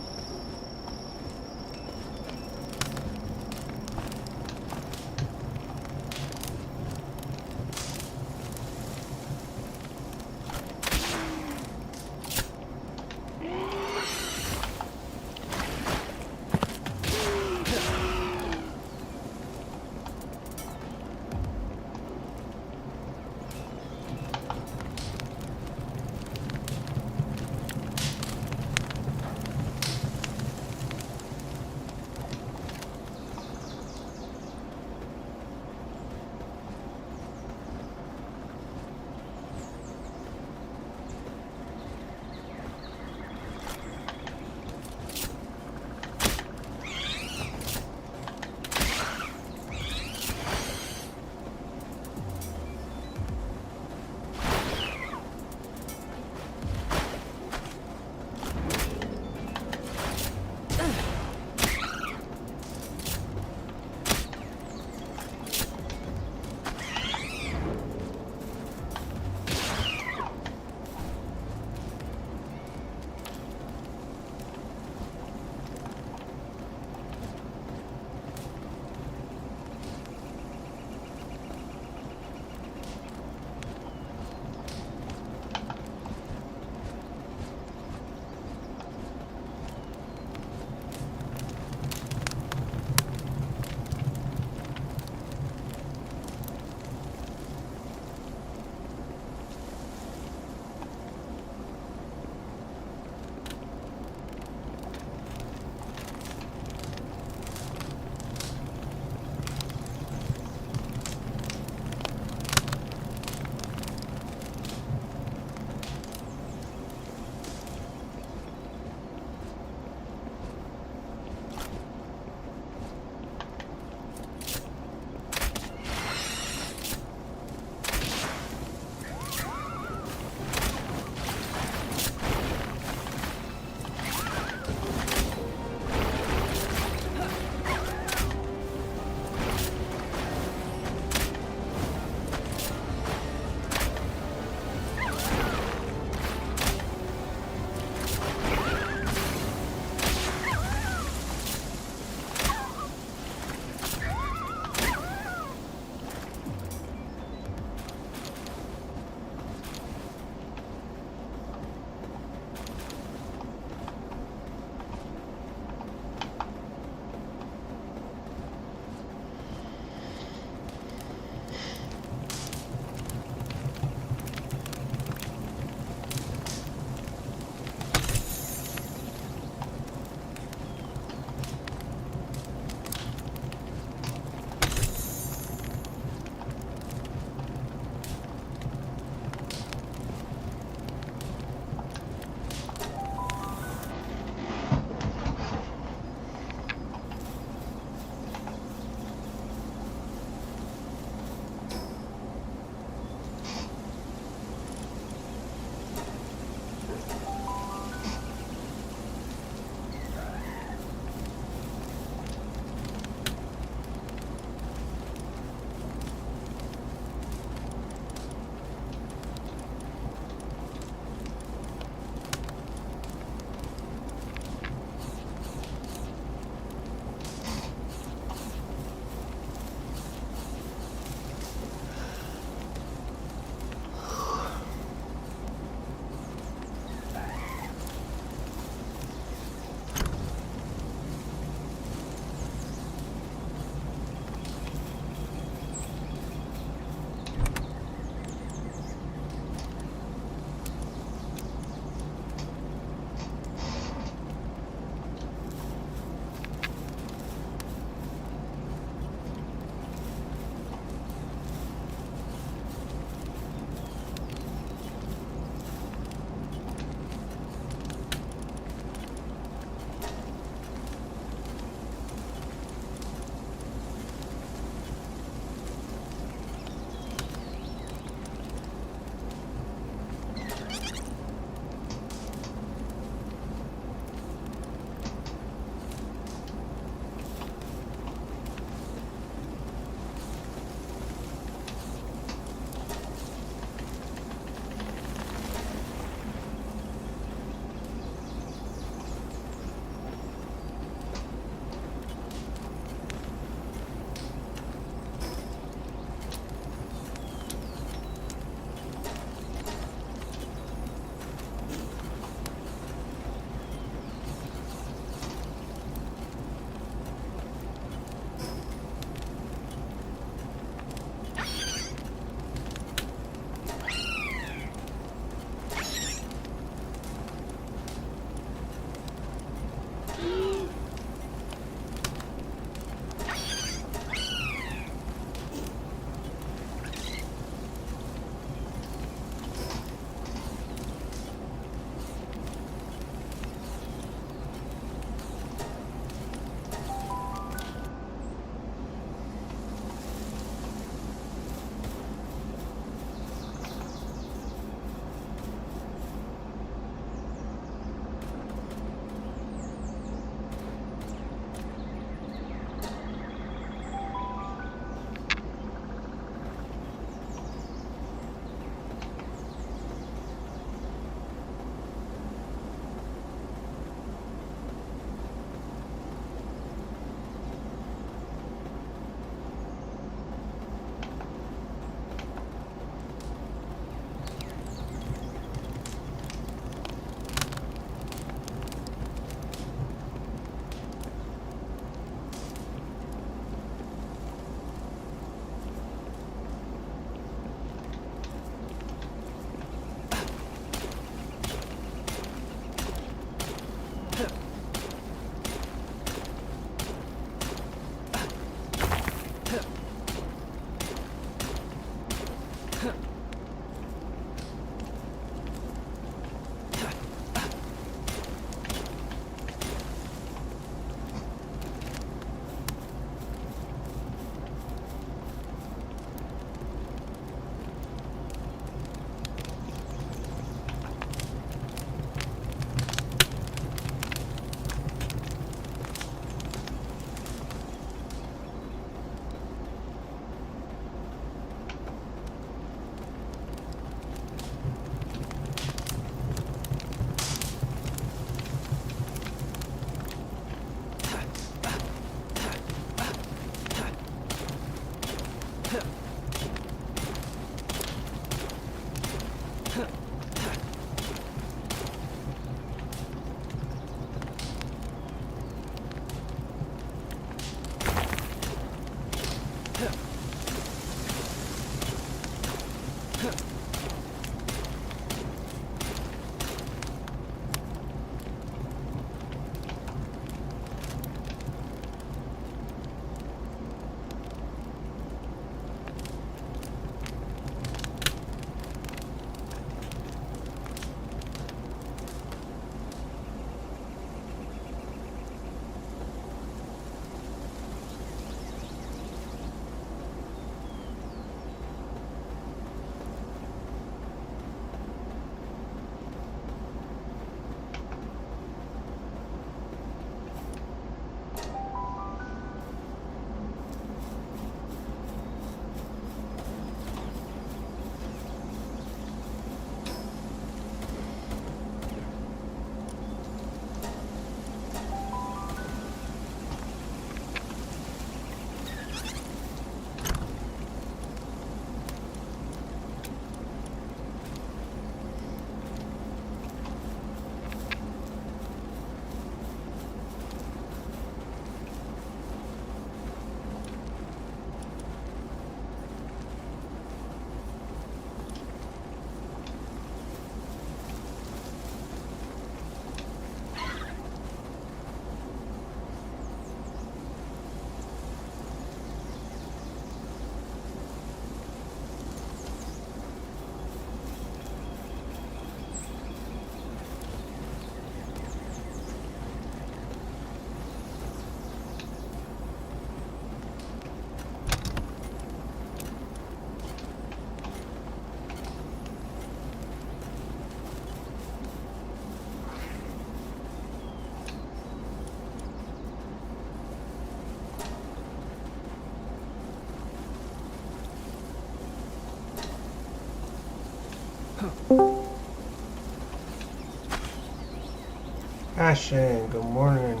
Speaker 5: Sebastian, good morning.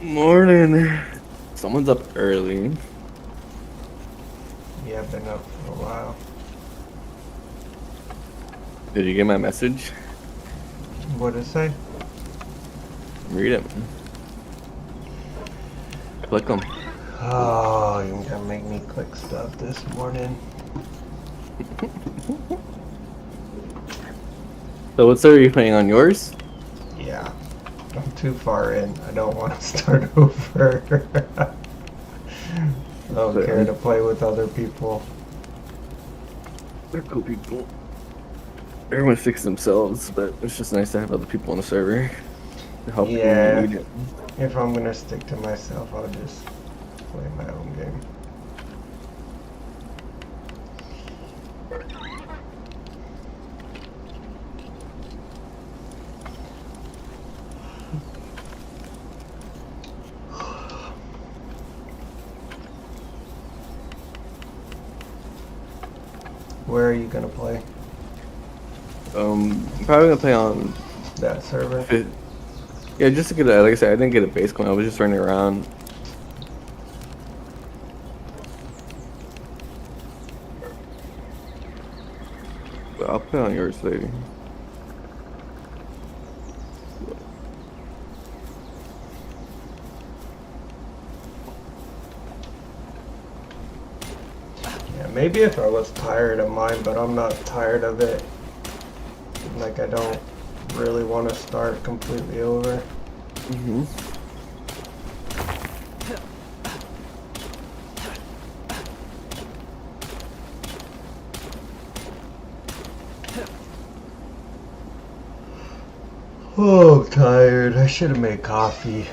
Speaker 22: Morning. Someone's up early.
Speaker 5: Yeah, I've been up for a while.
Speaker 22: Did you get my message?
Speaker 5: What did it say?
Speaker 22: Read it. Click them.
Speaker 5: Oh, you're gonna make me click stuff this morning.
Speaker 22: So what server are you playing on, yours?
Speaker 5: Yeah. I'm too far in. I don't want to start over. I don't care to play with other people.
Speaker 22: They're cool people. Everyone sticks to themselves, but it's just nice to have other people on the server to help you when you need it.
Speaker 5: If I'm gonna stick to myself, I'll just play my own game. Where are you gonna play?
Speaker 22: I'm probably gonna play on
Speaker 5: that server.
Speaker 22: Yeah, just to get a, like I said, I didn't get a base going. I was just running around. But I'll play on yours later.
Speaker 5: Yeah, maybe if I was tired of mine, but I'm not tired of it. Like, I don't really want to start completely over. Oh, I'm tired. I should have made coffee.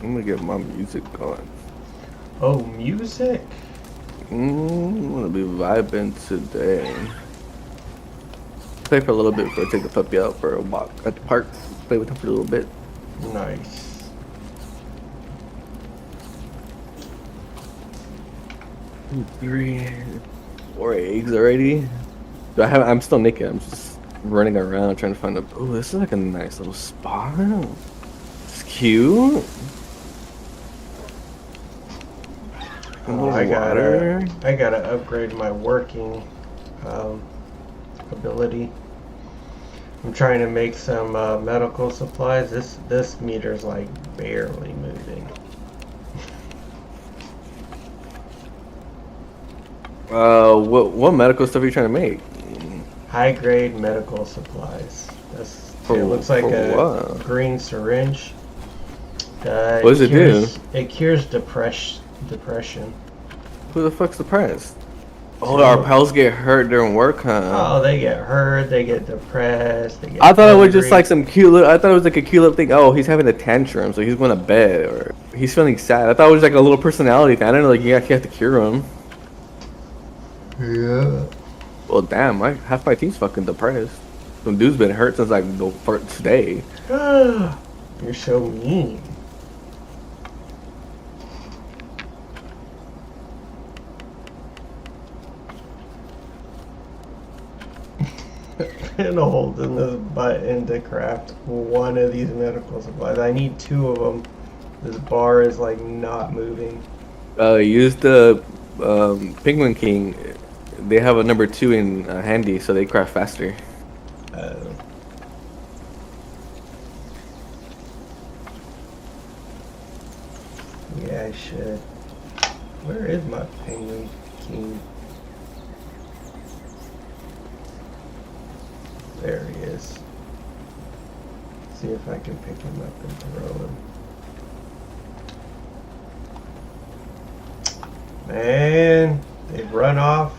Speaker 22: I'm gonna get my music going.
Speaker 5: Oh, music?
Speaker 22: I'm gonna be vibing today. Play for a little bit before I take the puppy out for a walk at the park. Play with him for a little bit.
Speaker 5: Nice.
Speaker 22: Three, 4 eggs already. I'm still naked. I'm just running around trying to find a. Oh, this is like a nice little spot. It's cute.
Speaker 5: I gotta upgrade my working ability. I'm trying to make some medical supplies. This meter's like barely moving.
Speaker 22: What medical stuff are you trying to make?
Speaker 5: High grade medical supplies. It looks like a green syringe.
Speaker 22: What does it do?
Speaker 5: It cures depression.
Speaker 22: Who the fuck's depressed? Oh, our pals get hurt during work, huh?
Speaker 5: Oh, they get hurt, they get depressed, they get
Speaker 22: I thought it was just like some cute little, I thought it was like a cute little thing. Oh, he's having a tantrum, so he's going to bed, or he's feeling sad. I thought it was like a little personality thing. I didn't know like you actually have to cure him.
Speaker 5: Yeah.
Speaker 22: Well, damn, half my team's fucking depressed. Some dude's been hurt since like the first day.
Speaker 5: You're so mean. I'm holding this button to craft one of these medical supplies. I need 2 of them. This bar is like not moving.
Speaker 22: Use the Penguin King. They have a number 2 in handy, so they craft faster.
Speaker 5: Yeah, I should. Where is my Penguin King? There he is. See if I can pick him up and throw him. Man, they've run off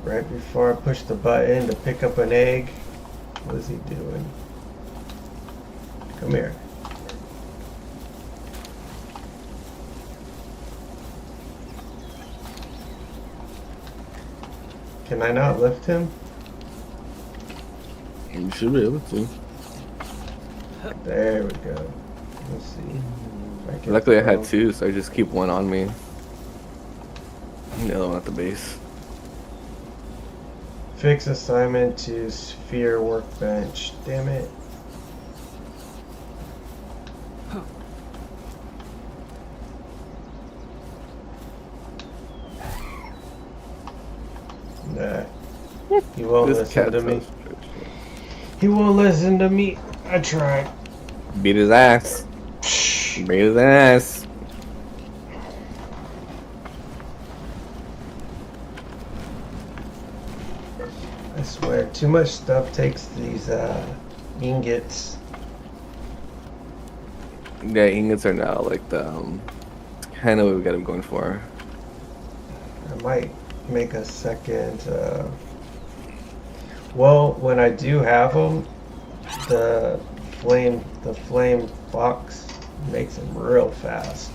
Speaker 5: right before I push the button to pick up an egg. What is he doing? Come here. Can I not lift him?
Speaker 22: You should be able to.
Speaker 5: There we go. Let's see.
Speaker 22: Luckily I had two, so I just keep one on me. The other one at the base.
Speaker 5: Fix assignment to sphere workbench. Damn it. Nah. He won't listen to me. He won't listen to me. I tried.
Speaker 22: Beat his ass. Beat his ass.
Speaker 5: I swear, too much stuff takes these ingots.
Speaker 22: Yeah, ingots are now like the kind of what we got him going for.
Speaker 5: I might make a second. Well, when I do have them, the flame box makes them real fast.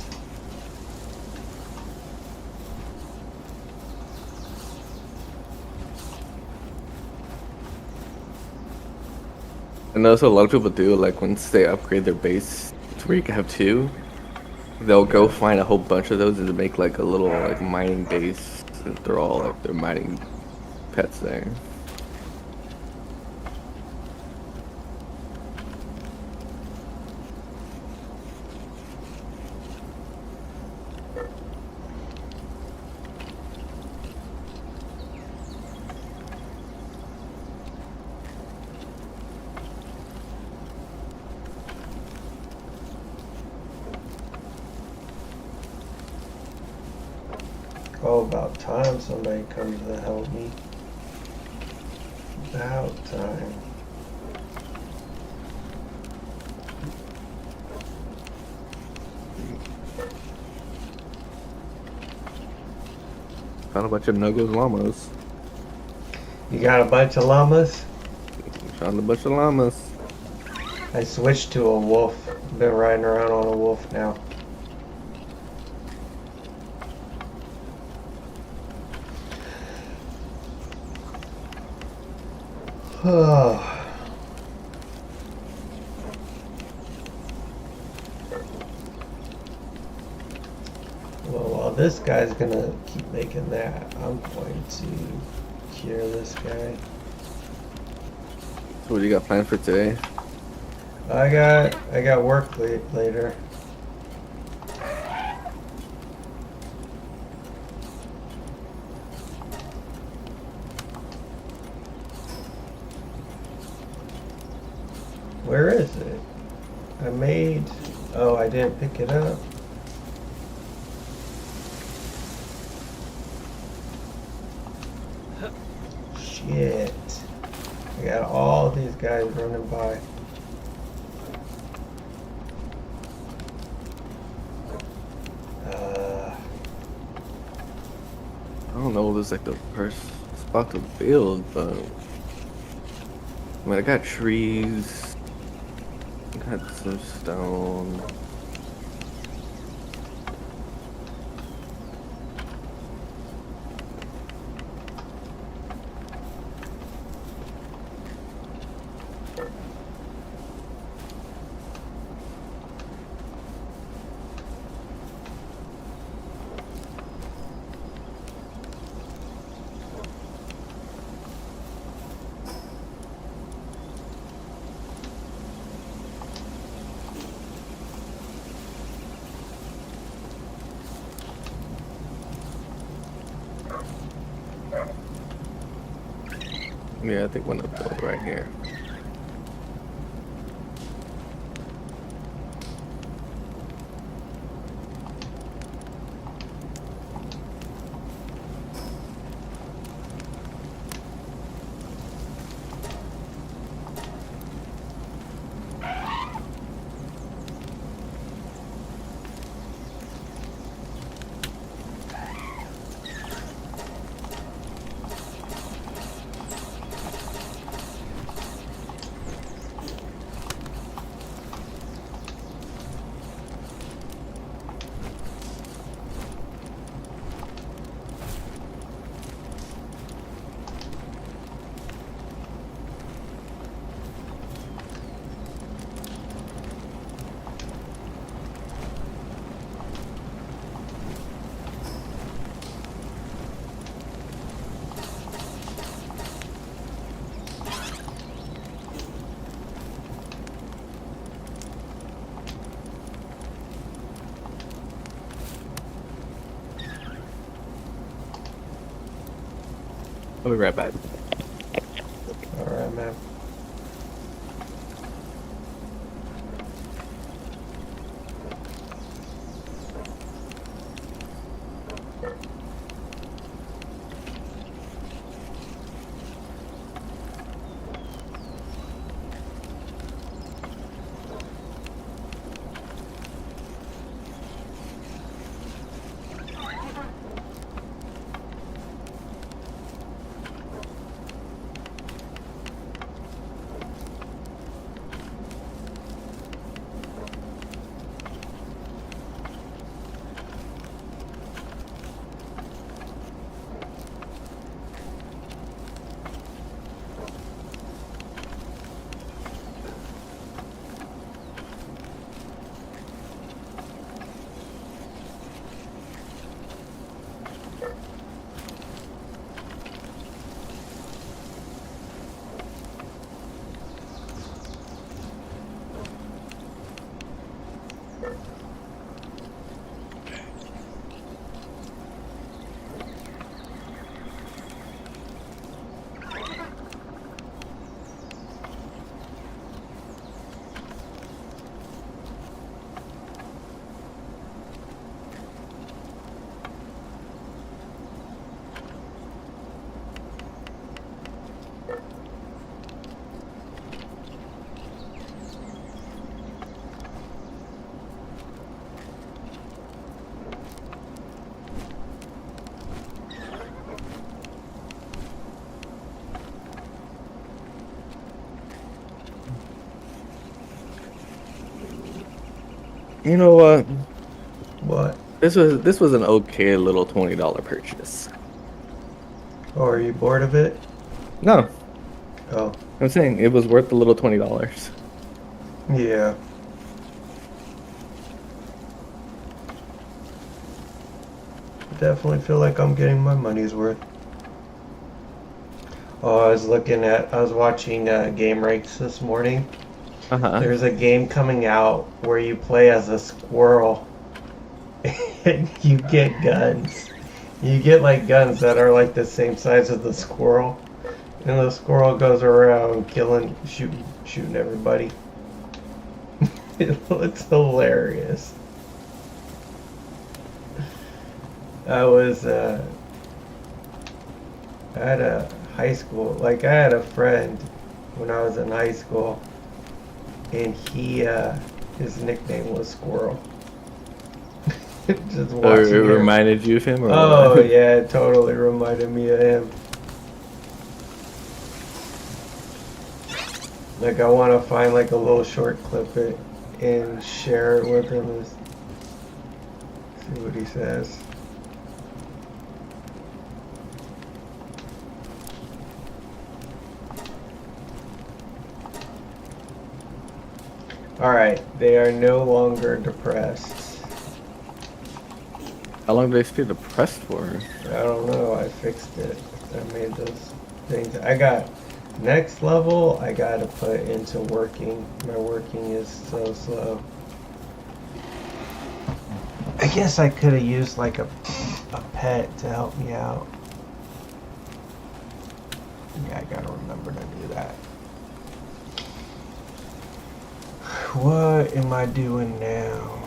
Speaker 22: And also a lot of people do, like once they upgrade their base to where you can have two, they'll go find a whole bunch of those and make like a little like mining base, and they're all like their mining pets there.
Speaker 5: Oh, about time somebody comes to help me. About time.
Speaker 22: Found a bunch of Nogo's llamas.
Speaker 5: You got a bunch of llamas?
Speaker 22: Found a bunch of llamas.
Speaker 5: I switched to a wolf. Been riding around on a wolf now. Oh. Well, while this guy's gonna keep making that, I'm going to cure this guy.
Speaker 22: So what do you got planned for today?
Speaker 5: I got work later. Where is it? I made... Oh, I didn't pick it up. Shit. I got all these guys running by.
Speaker 22: I don't know if this is like the first spot to build, but I mean I got trees, I got some stone. Yeah, I think one of those right here. I'll be right back.
Speaker 5: Alright, man.
Speaker 22: You know what?
Speaker 5: What?
Speaker 22: This was an okay little $20 purchase.
Speaker 5: Oh, are you bored of it?
Speaker 22: No.
Speaker 5: Oh.
Speaker 22: I'm saying it was worth the little $20.
Speaker 5: Yeah. Definitely feel like I'm getting my money's worth. Oh, I was watching Game Ranks this morning. There's a game coming out where you play as a squirrel and you get guns. You get like guns that are like the same size as the squirrel, and the squirrel goes around killing, shooting everybody. It looks hilarious. I had a high school, I had a friend when I was in high school, and his nickname was Squirrel. Just
Speaker 22: It reminded you of him? Or
Speaker 5: oh
Speaker 22: what?
Speaker 5: yeah, it totally reminded me of him. Like I want to find like a little short clip it and share it with him. See what he says. Alright, they are no longer depressed.
Speaker 22: How long do they stay depressed for?
Speaker 5: I don't know, I fixed it. I made those things. I got next level, I gotta put into working. My working is so slow. I guess I could have used like a pet to help me out. Yeah, I gotta remember to do that. What am I doing now?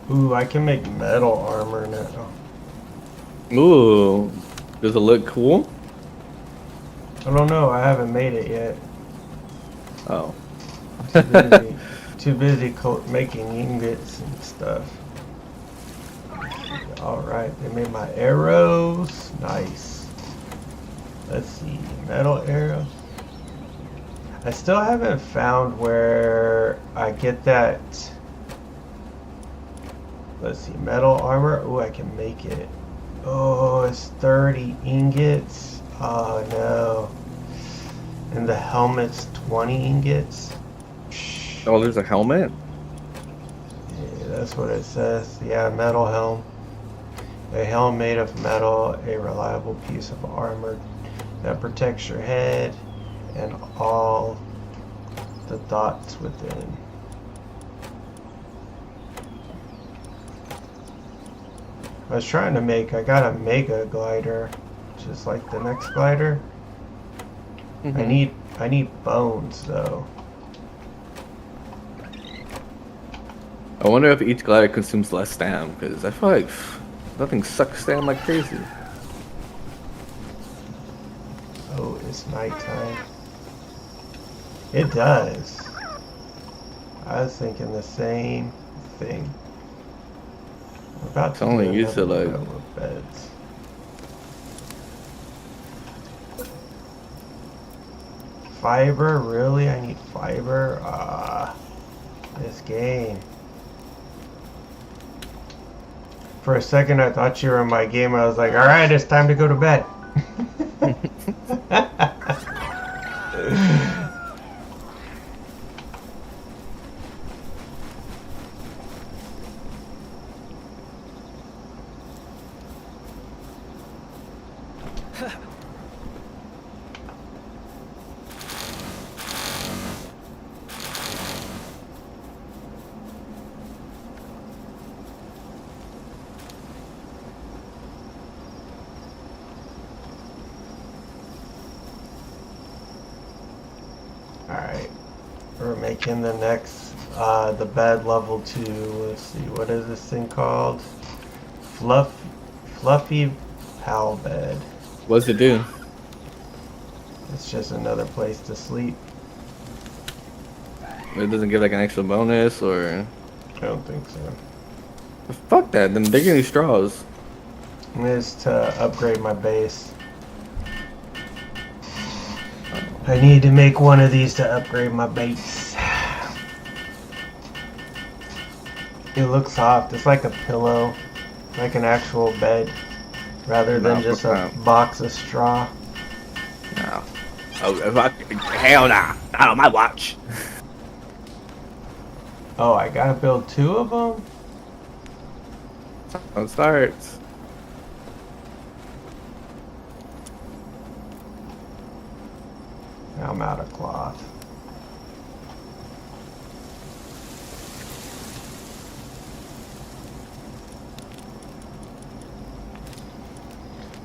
Speaker 5: Ooh, I can make metal armor now.
Speaker 22: Ooh, does it look cool?
Speaker 5: I don't know, I haven't made it yet.
Speaker 22: Oh.
Speaker 5: Too busy making ingots and stuff. Alright, they made my arrows. Nice. Let's see. Metal arrows. I still haven't found where I get that. Let's see. Metal armor. Oh, I can make it. Oh, it's 30 ingots. Oh, no. And the helmet's 20 ingots.
Speaker 22: Oh, there's a helmet?
Speaker 5: Yeah, that's what it says. Yeah, metal helm. A helm made of metal, a reliable piece of armor that protects your head and all the thoughts within. I was trying to make, I got a mega glider, just like the next glider. I need bones though.
Speaker 22: I wonder if each glider consumes less stam, because I feel like nothing sucks stam like crazy.
Speaker 5: Oh, it's nighttime. It does. I was thinking the same thing. I'm about
Speaker 22: It's only used to like
Speaker 5: beds. Fiber? Really? I need fiber? This game. For a second I thought you were in my game. I was like, alright, it's time to go to bed. Alright, we're making the next, the bed level 2. Let's see, what is this thing called? Fluffy Pal Bed.
Speaker 22: what does it do?
Speaker 5: It's just another place to sleep.
Speaker 22: It doesn't give like an extra bonus or...
Speaker 5: I don't think so.
Speaker 22: Fuck that, then they're getting straws.
Speaker 5: It is to upgrade my base. I need to make one of these to upgrade my base. It looks soft. It's like a pillow, like an actual bed, rather than just a box of straw.
Speaker 22: No. Oh, hell nah. Not on my watch.
Speaker 5: Oh, I gotta build 2 of them?
Speaker 22: It starts.
Speaker 5: Now I'm out of cloth.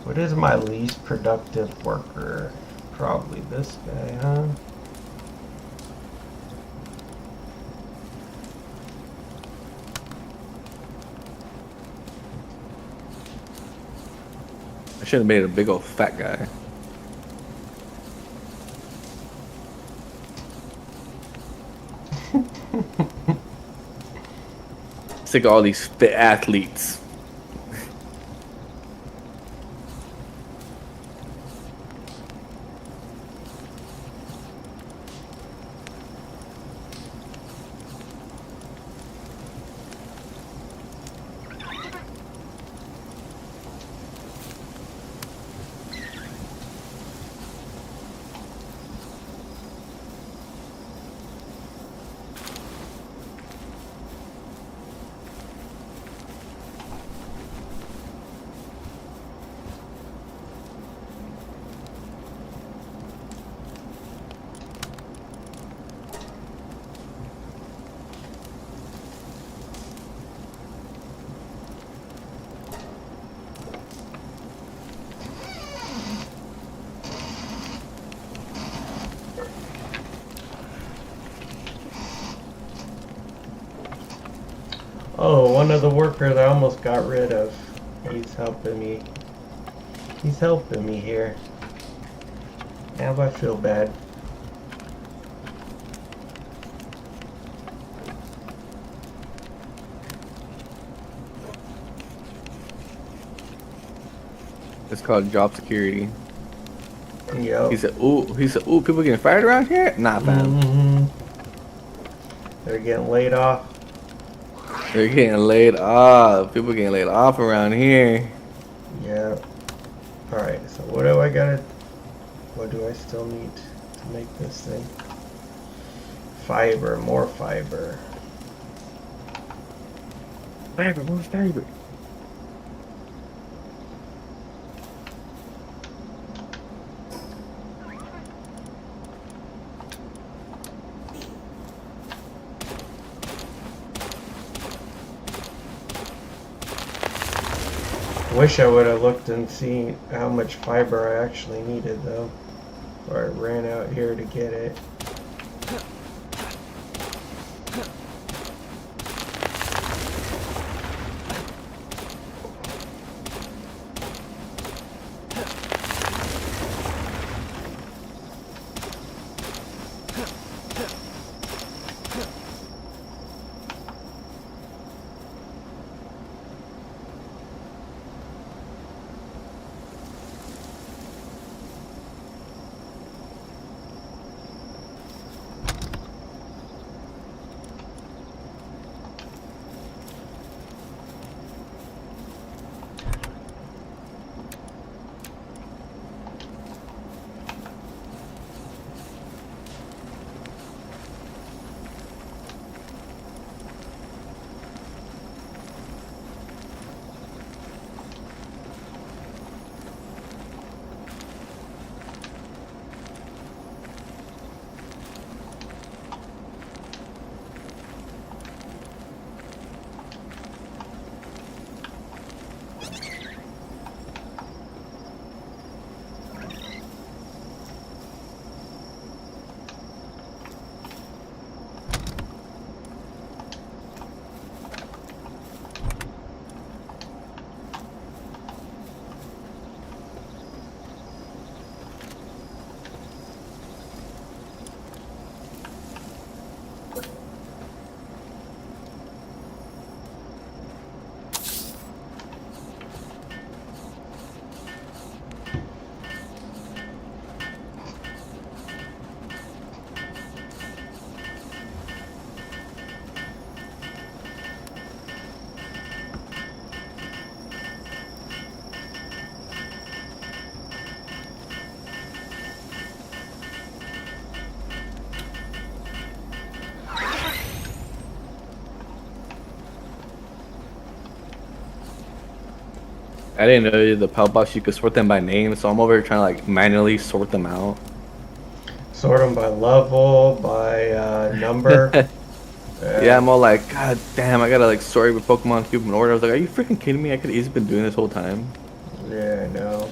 Speaker 5: What is my least productive worker? Probably this guy, huh?
Speaker 22: I should have made a big old fat guy. Sick of all these fit athletes.
Speaker 5: Oh, one of the workers I almost got rid of. He's helping me. He's helping me here. Now I feel bad.
Speaker 22: It's called job security.
Speaker 5: Yep.
Speaker 22: He said, ooh, people getting fired around here? Nah, fam.
Speaker 5: They're getting laid off.
Speaker 22: They're getting laid off. People getting laid off around here.
Speaker 5: Yeah. Alright, so what do I gotta... What do I still need to make this thing? Fiber, more fiber.
Speaker 22: Fiber, more fiber.
Speaker 5: Wish I would have looked and seen how much fiber I actually needed though. Or I ran out here to get it.
Speaker 22: I didn't know the PAL box you could sort them by name, so I'm over here trying to like manually sort them out.
Speaker 5: Sort them by level, by number.
Speaker 22: Yeah, I'm all like, God damn, I gotta like sort every Pokemon cube in order. I was like, are you freaking kidding me? I could have easily been doing this whole time.
Speaker 5: Yeah, I know.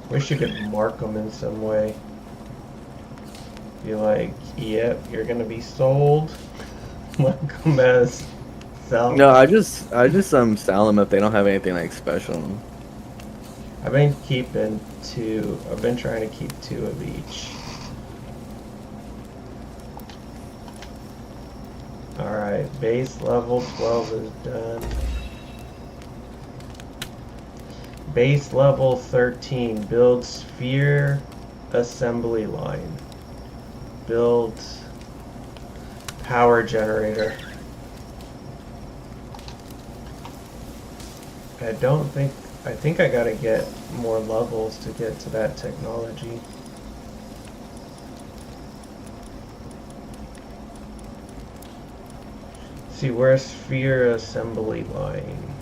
Speaker 5: Wish you could mark them in some way. Be like, yep, you're gonna be sold. Mark them as sell.
Speaker 22: No, I just sell them if they don't have anything like special.
Speaker 5: I've been keeping 2. I've been trying to keep 2 of each. Alright, base level 12 is done. Base level 13, build sphere assembly line. Build power generator. I think I gotta get more levels to get to that technology. See, where's sphere assembly line?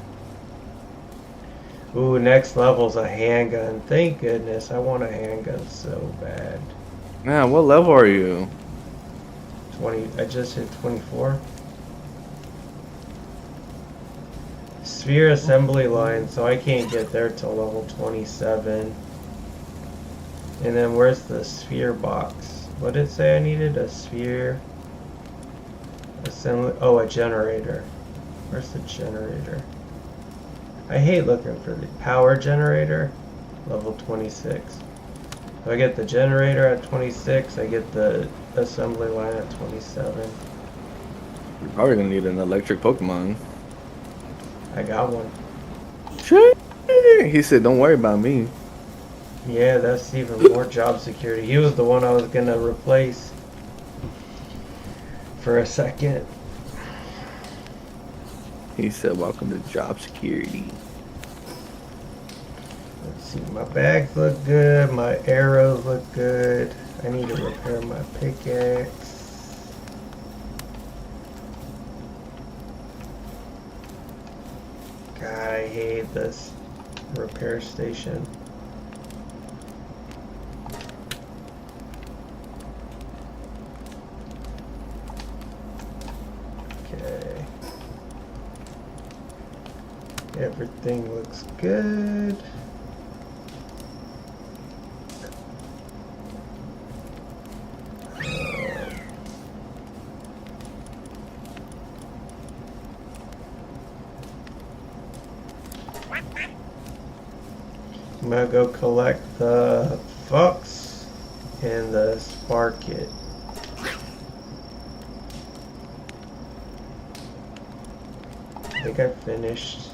Speaker 5: Ooh, next level's a handgun. Thank goodness, I want a handgun so bad.
Speaker 22: Man, what level are you?
Speaker 5: 20, I just hit 24. Sphere assembly line, so I can't get there till level 27. And then where's the sphere box? What did it say I needed? A sphere assembly, oh, a generator. Where's the generator? I hate looking for the power generator, level 26. So I get the generator at 26, I get the assembly line at 27.
Speaker 22: You're probably gonna need an electric Pokemon.
Speaker 5: I got one.
Speaker 22: He said, "Don't worry about me."
Speaker 5: Yeah, that's even more job security. He was the one I was gonna replace for a second.
Speaker 22: He said, "Welcome to job security."
Speaker 5: Let's see, my bags look good, my arrows look good. I need to repair my pickaxe. God, I hate this repair station. Okay. Everything looks good. I'm gonna go collect the Fox and the Spark Kit. I think I finished.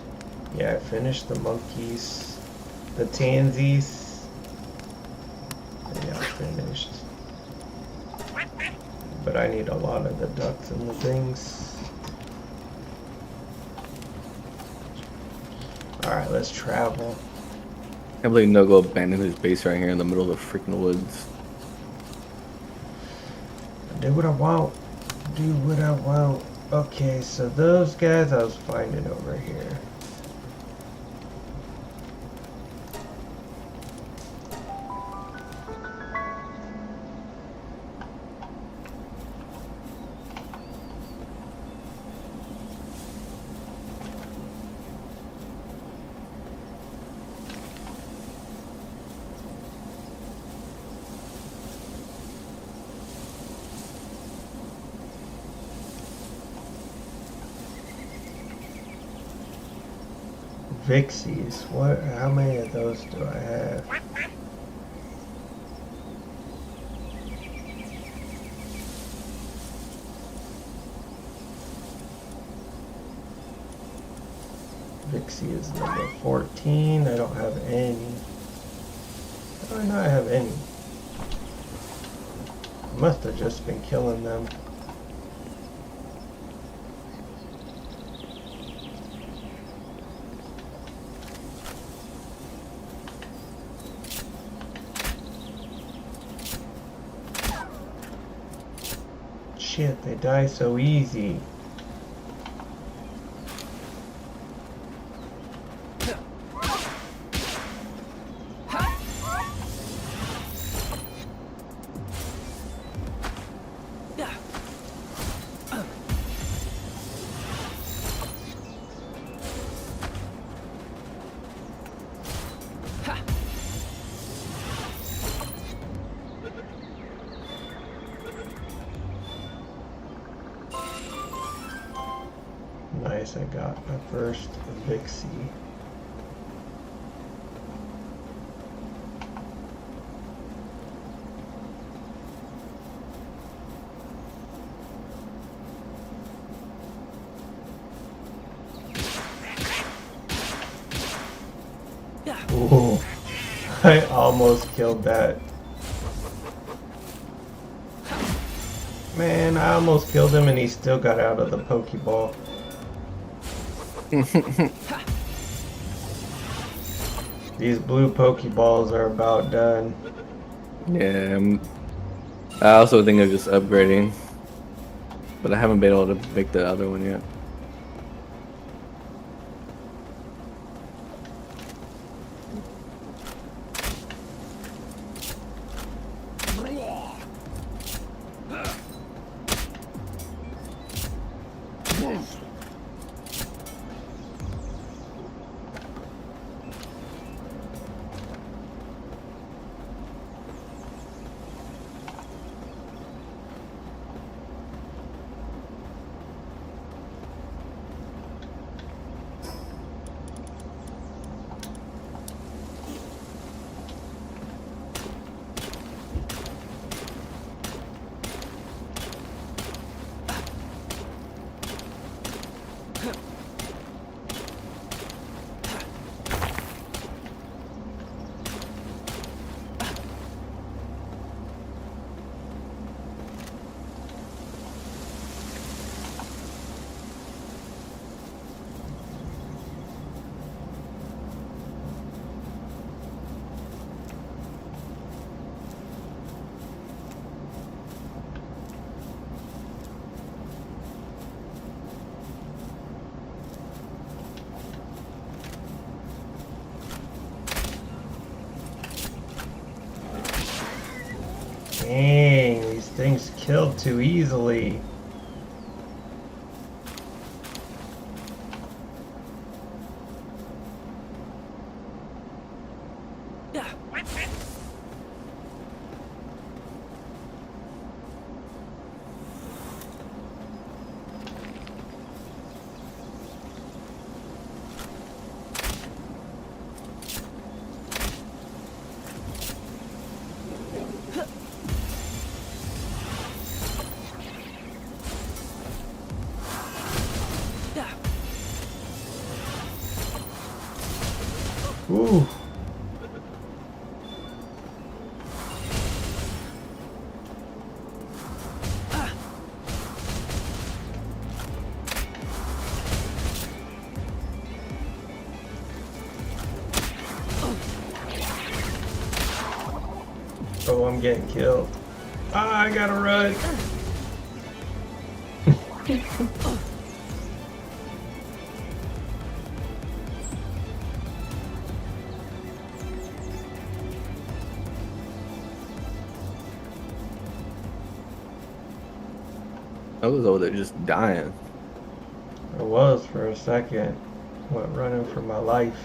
Speaker 5: Yeah, I finished the monkeys, the tansies. Yeah, I finished. But I need a lot of the ducks and the things. Alright, let's travel.
Speaker 22: I believe Nogo abandoned his base right here in the middle of the freaking woods.
Speaker 5: Do what I want. Do what I want. Okay, so those guys I was finding over here. Vixies. What? How many of those do I have? Vixie is number 14. I don't have any. How do I not have any? I must have just been killing them. Shit, they die so easy. Nice, I got my first Vixie. Ooh, I almost killed that. Man, I almost killed him and he still got out of the Pokeball. These blue Pokeballs are about done.
Speaker 22: Yeah, I also think of just upgrading, but I haven't been able to make the other one yet.
Speaker 5: thing's killed too easily. Ooh. Oh, I'm getting killed. Ah, I gotta run.
Speaker 22: I was over there just dying.
Speaker 5: I was for a second. Went running for my life.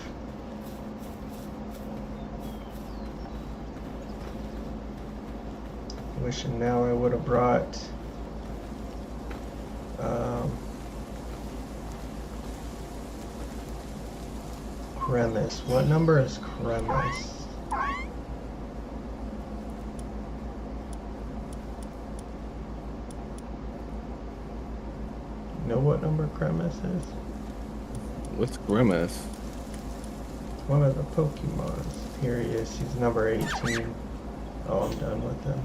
Speaker 5: Wishing now I would have brought Cremis. What number is Cremis? You know what number Cremis is?
Speaker 22: What's Grimace?
Speaker 5: One of the Pokemons. Here he is. He's number 18. Oh, I'm done with him.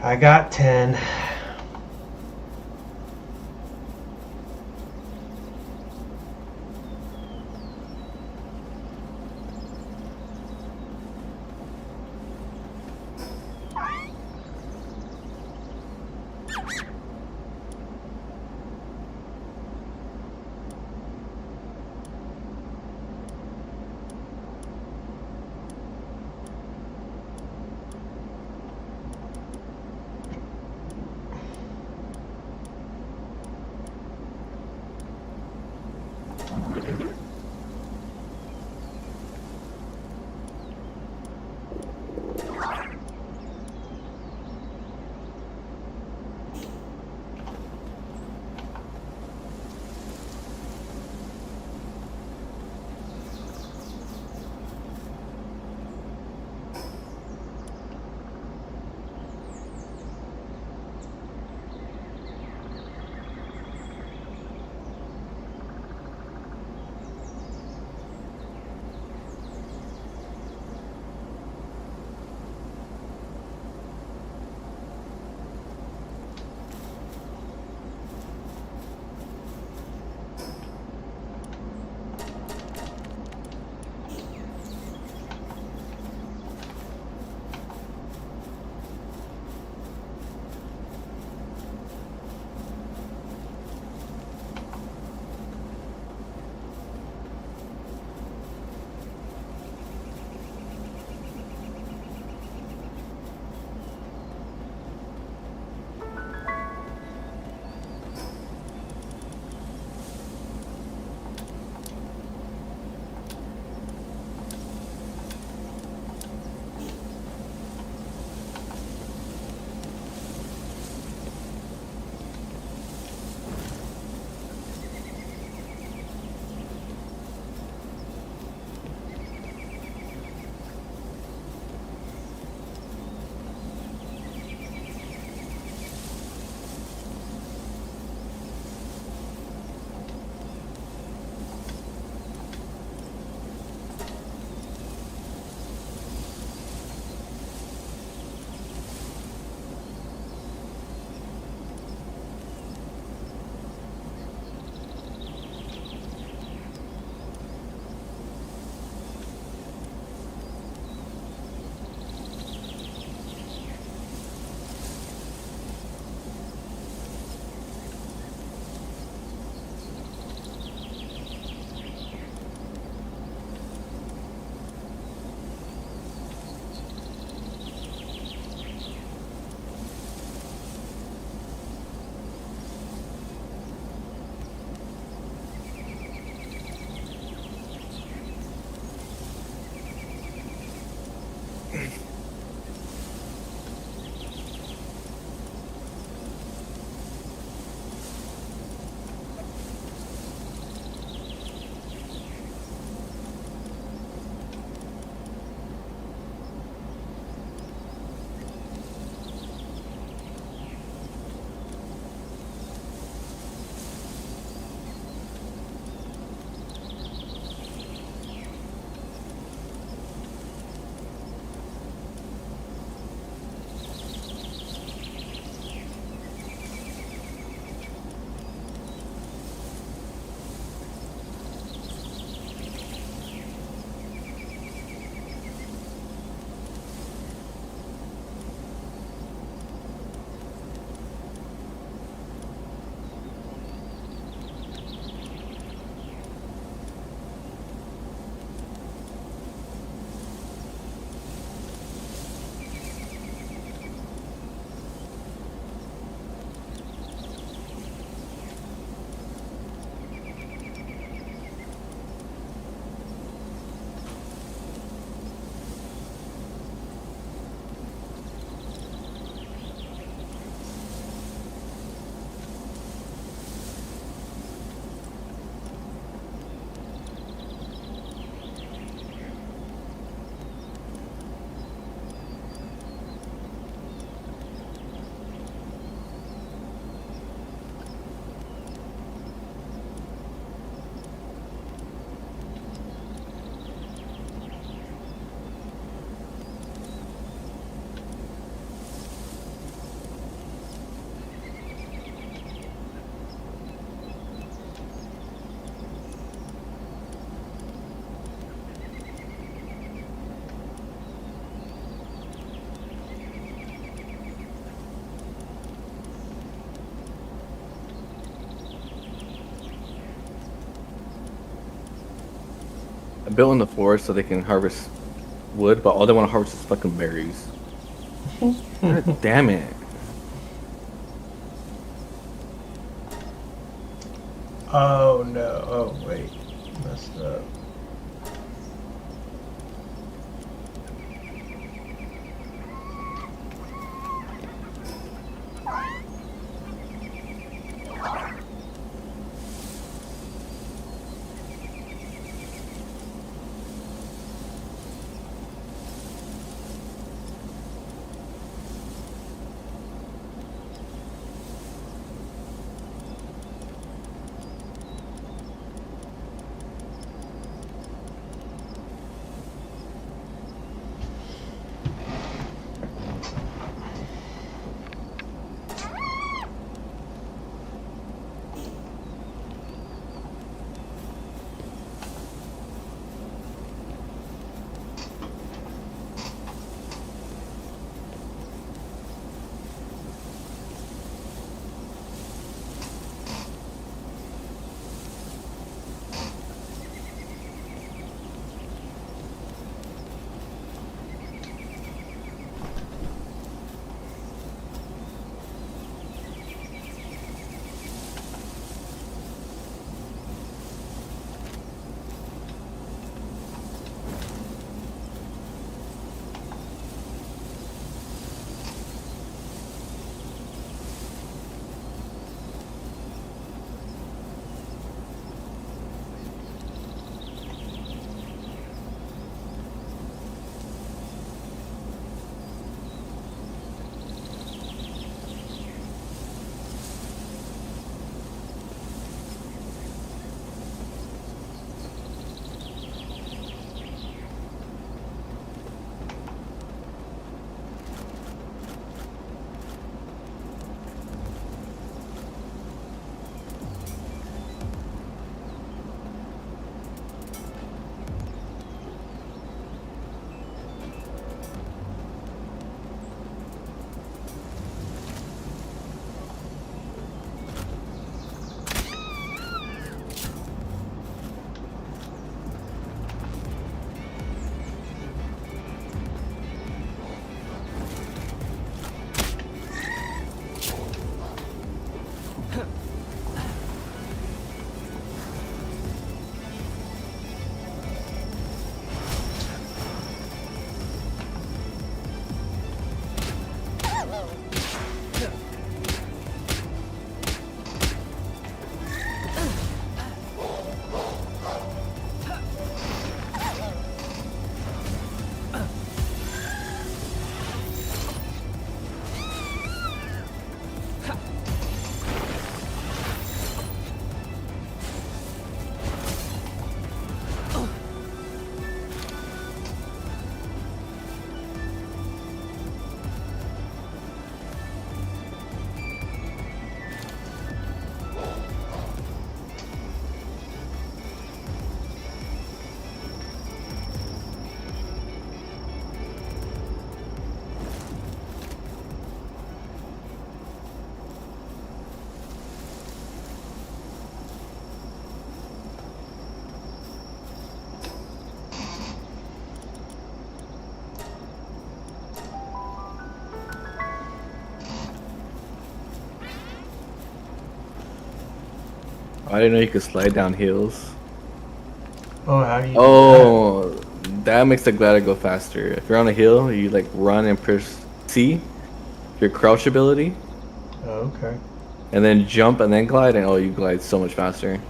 Speaker 5: I got 10.
Speaker 22: I built in the forest so they can harvest wood, but all they want to harvest is fucking berries. God damn it.
Speaker 5: Oh no. Oh wait. Messed up.
Speaker 22: I didn't know you could slide down hills.
Speaker 5: Oh, how do you
Speaker 22: Oh, that makes the glider go faster. If you're on a hill, you like run and press C, your crouch ability,
Speaker 5: Oh, okay.
Speaker 22: and then jump and then glide, and oh, you glide so much faster.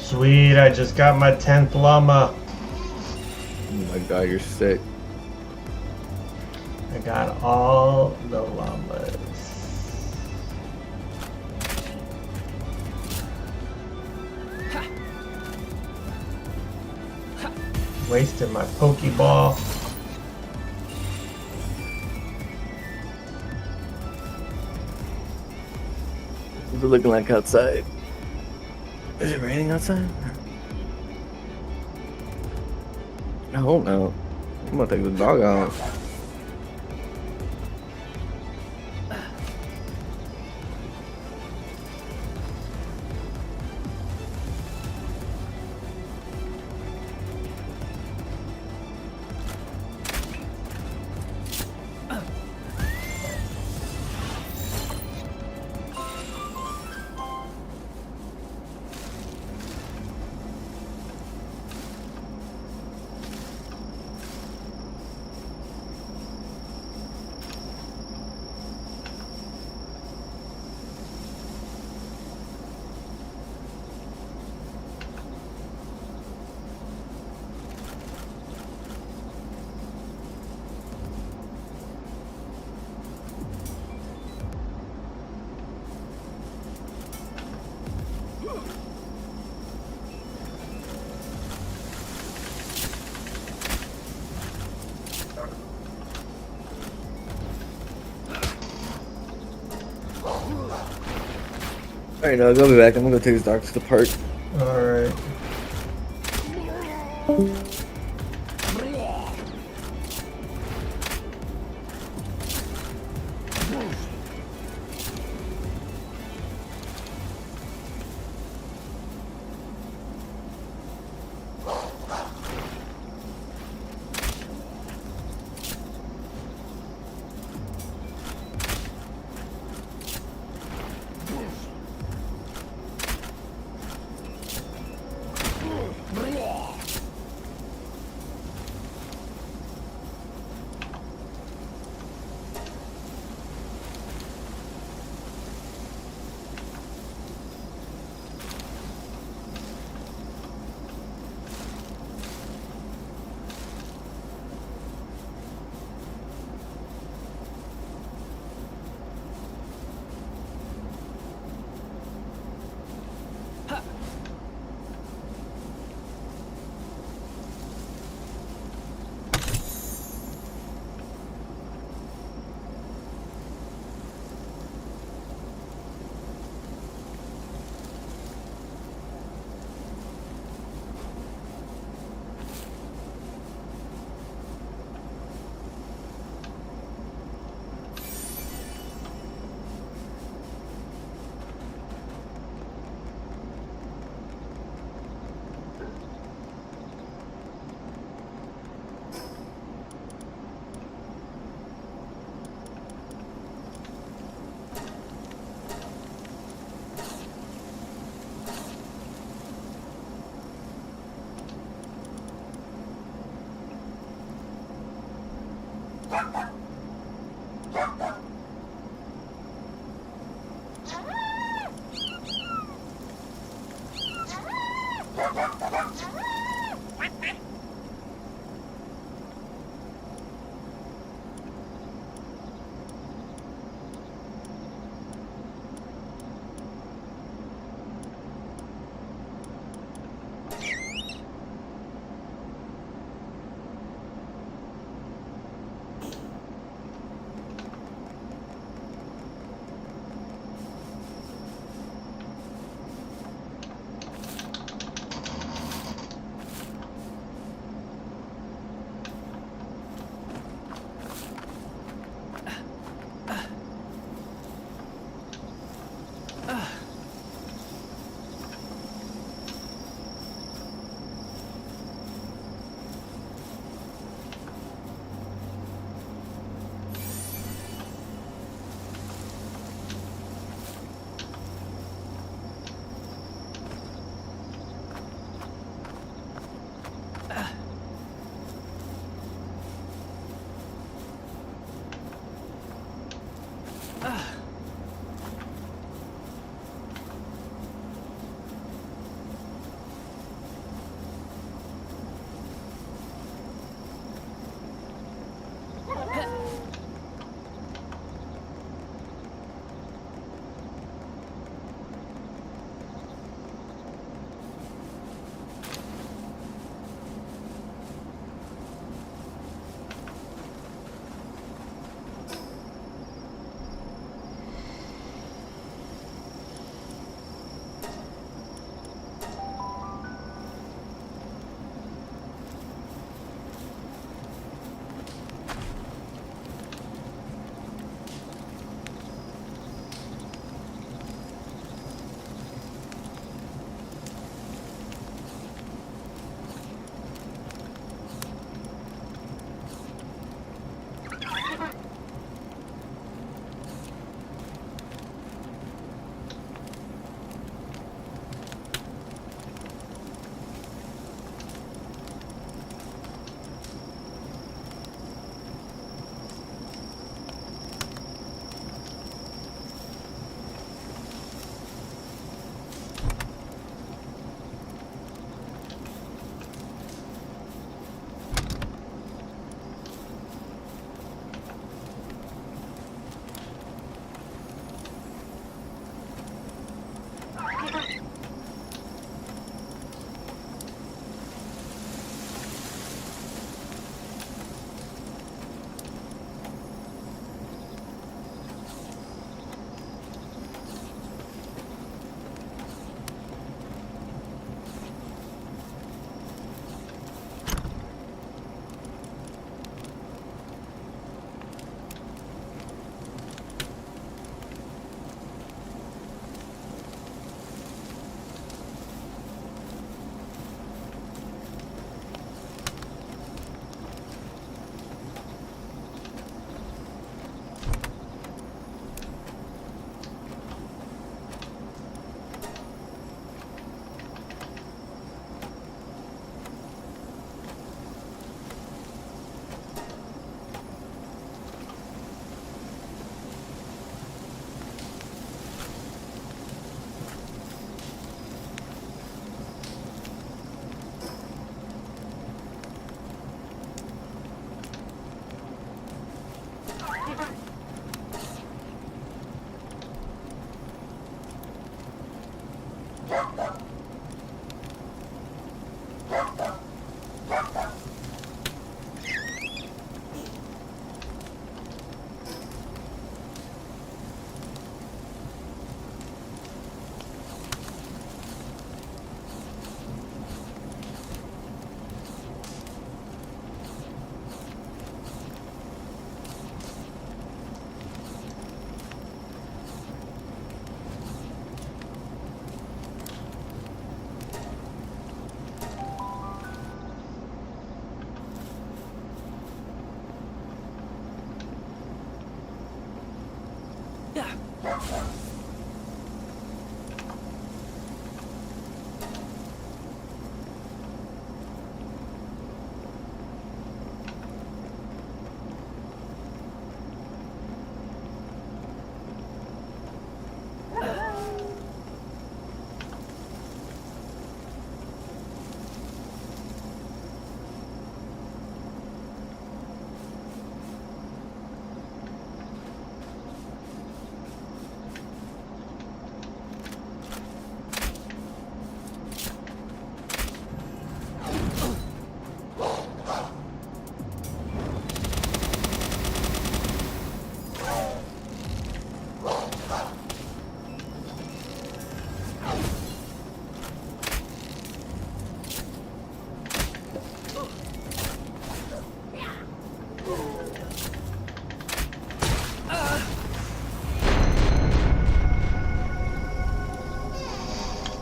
Speaker 5: Sweet, I just got my 10th llama.
Speaker 22: Oh my god, you're sick.
Speaker 5: I got all the llamas. Wasted my Pokeball.
Speaker 22: What's it looking like outside? Is it raining outside? I hope not. I'm gonna take the dog out. Alright, no, I'll be back. I'm gonna go take this dog to the park.
Speaker 5: Alright.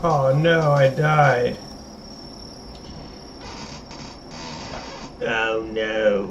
Speaker 5: Oh no, I died. Oh no.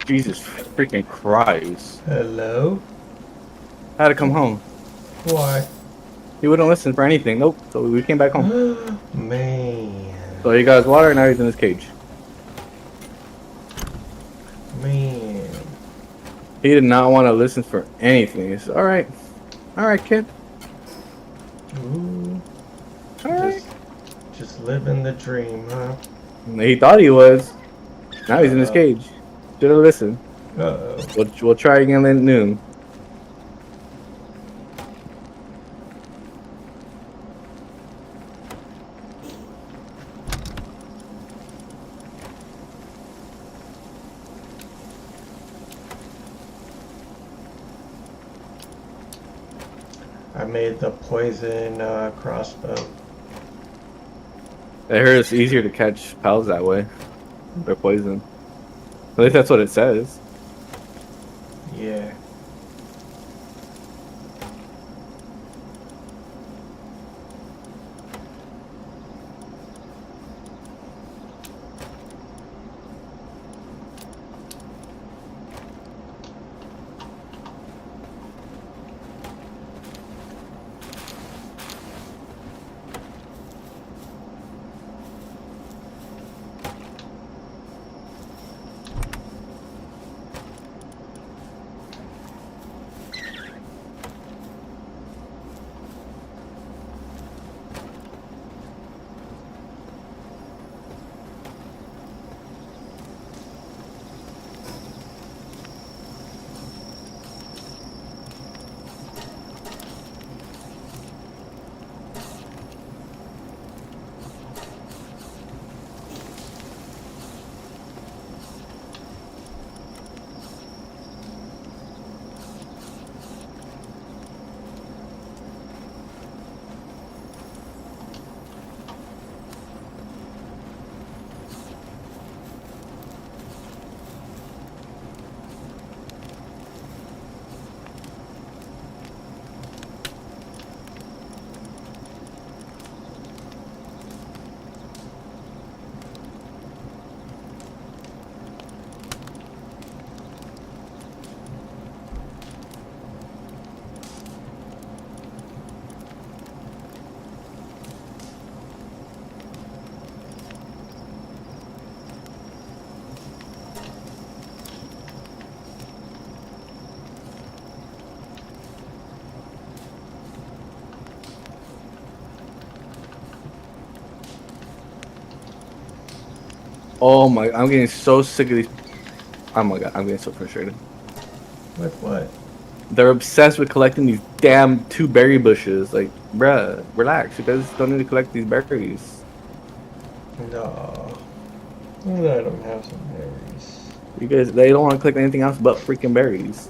Speaker 22: Jesus freaking Christ.
Speaker 5: Hello?
Speaker 22: I had to come home.
Speaker 5: Why?
Speaker 22: He wouldn't listen for anything. Nope. So we came back home.
Speaker 5: Man.
Speaker 22: So he got his water and now he's in his cage.
Speaker 5: Man.
Speaker 22: He did not want to listen for anything. It's alright. Alright, kid.
Speaker 5: Ooh.
Speaker 22: Alright.
Speaker 5: Just living the dream, huh?
Speaker 22: He thought he was. Now he's in his cage. Should have listened.
Speaker 5: Uh-oh.
Speaker 22: We'll try again at noon.
Speaker 5: I made the poison crossbow.
Speaker 22: I heard it's easier to catch pals that way. They're poison. At least that's what it says.
Speaker 5: Yeah.
Speaker 22: Oh my, I'm getting so sick of these. Oh my god, I'm getting so frustrated.
Speaker 5: With what?
Speaker 22: They're obsessed with collecting these damn 2 berry bushes. Like, bruh, relax. You guys don't need to collect these berries.
Speaker 5: No. Let them have some berries.
Speaker 22: You guys, they don't want to collect anything else but freaking berries.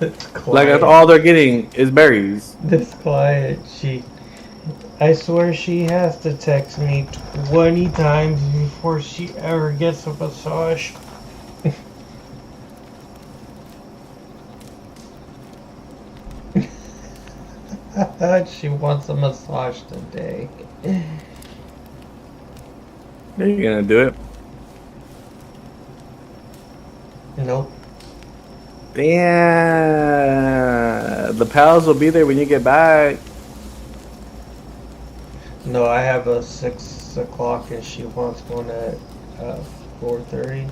Speaker 5: That's
Speaker 22: Like, that's all they're getting is berries.
Speaker 5: This client, I swear she has to text me 20 times before she ever gets a massage. She wants a massage today.
Speaker 22: Are you gonna do it?
Speaker 5: Nope.
Speaker 22: Damn. The pals will be there when you get back.
Speaker 5: No, I have a 6 o'clock and she wants one at 4:30.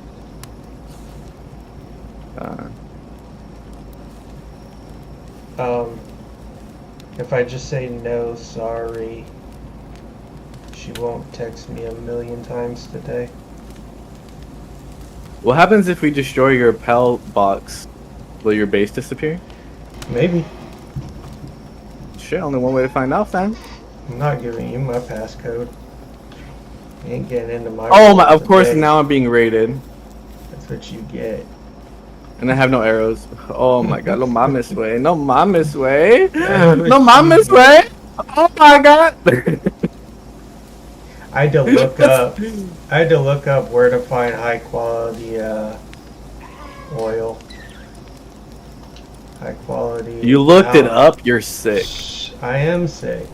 Speaker 5: If I just say no, sorry, she won't text me a million times today.
Speaker 22: What happens if we destroy your pal box? Will your base disappear?
Speaker 5: Maybe.
Speaker 22: Shit, only one way to find out, fam.
Speaker 5: I'm not giving you my passcode. You ain't getting into my.
Speaker 22: Oh my! Of course, now I'm being raided.
Speaker 5: That's what you get.
Speaker 22: And I have no arrows. Oh my god! No mames way! No mames way! No mames way! Oh my god!
Speaker 5: I had to look up. I had to look up where to find high quality oil. High quality.
Speaker 22: You looked it up. You're sick.
Speaker 5: I am sick.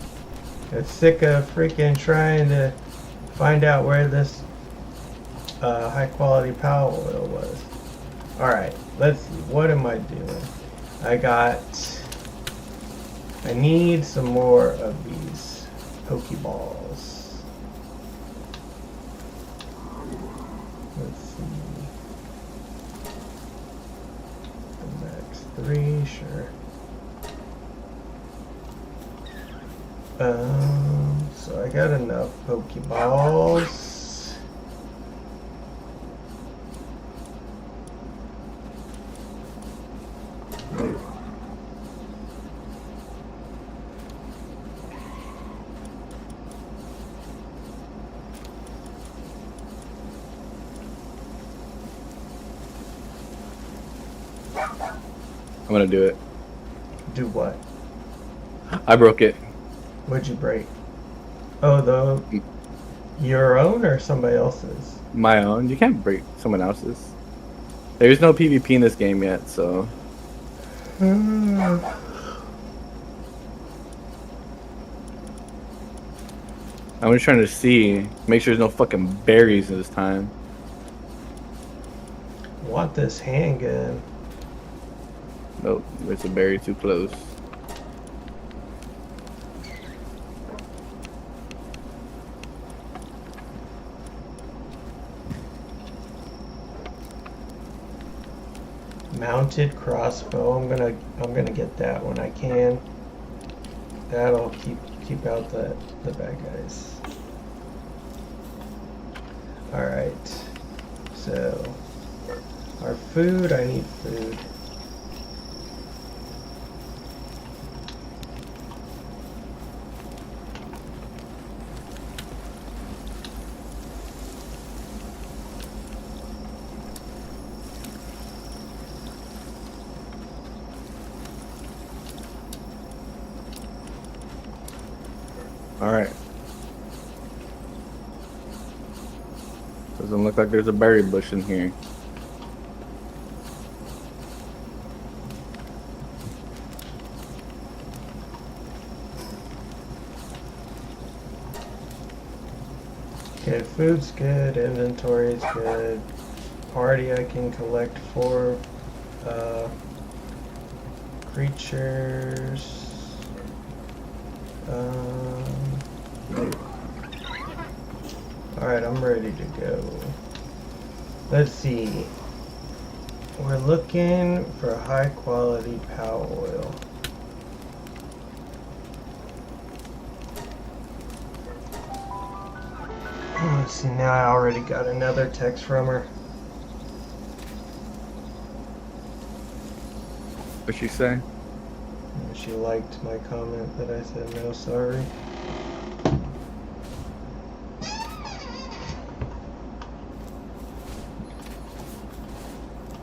Speaker 5: I'm sick of freaking trying to find out where this high quality power oil was. Alright, let's see. What am I doing? I need some more of these Pokeballs. Let's see. The max 3, sure. So I got enough Pokeballs.
Speaker 22: I'm gonna do it.
Speaker 5: Do what?
Speaker 22: I broke it.
Speaker 5: What'd you break? Oh, your own or somebody else's?
Speaker 22: My own. You can't break someone else's. There's no PvP in this game yet, so. I'm just trying to see, make sure there's no fucking berries this time.
Speaker 5: I want this handgun.
Speaker 22: Nope, there's a berry too close.
Speaker 5: Mounted crossbow. I'm gonna get that when I can. That'll keep out the bad guys. All right. So our food. I need food.
Speaker 22: Alright. Doesn't look like there's a berry bush in here.
Speaker 5: Okay, food's good, inventory's good. Party I can collect 4 creatures. Alright, I'm ready to go. Let's see. We're looking for high quality Palworld. Let's see, now I already got another text from her.
Speaker 22: What'd she say?
Speaker 5: She liked my comment that I said no sorry.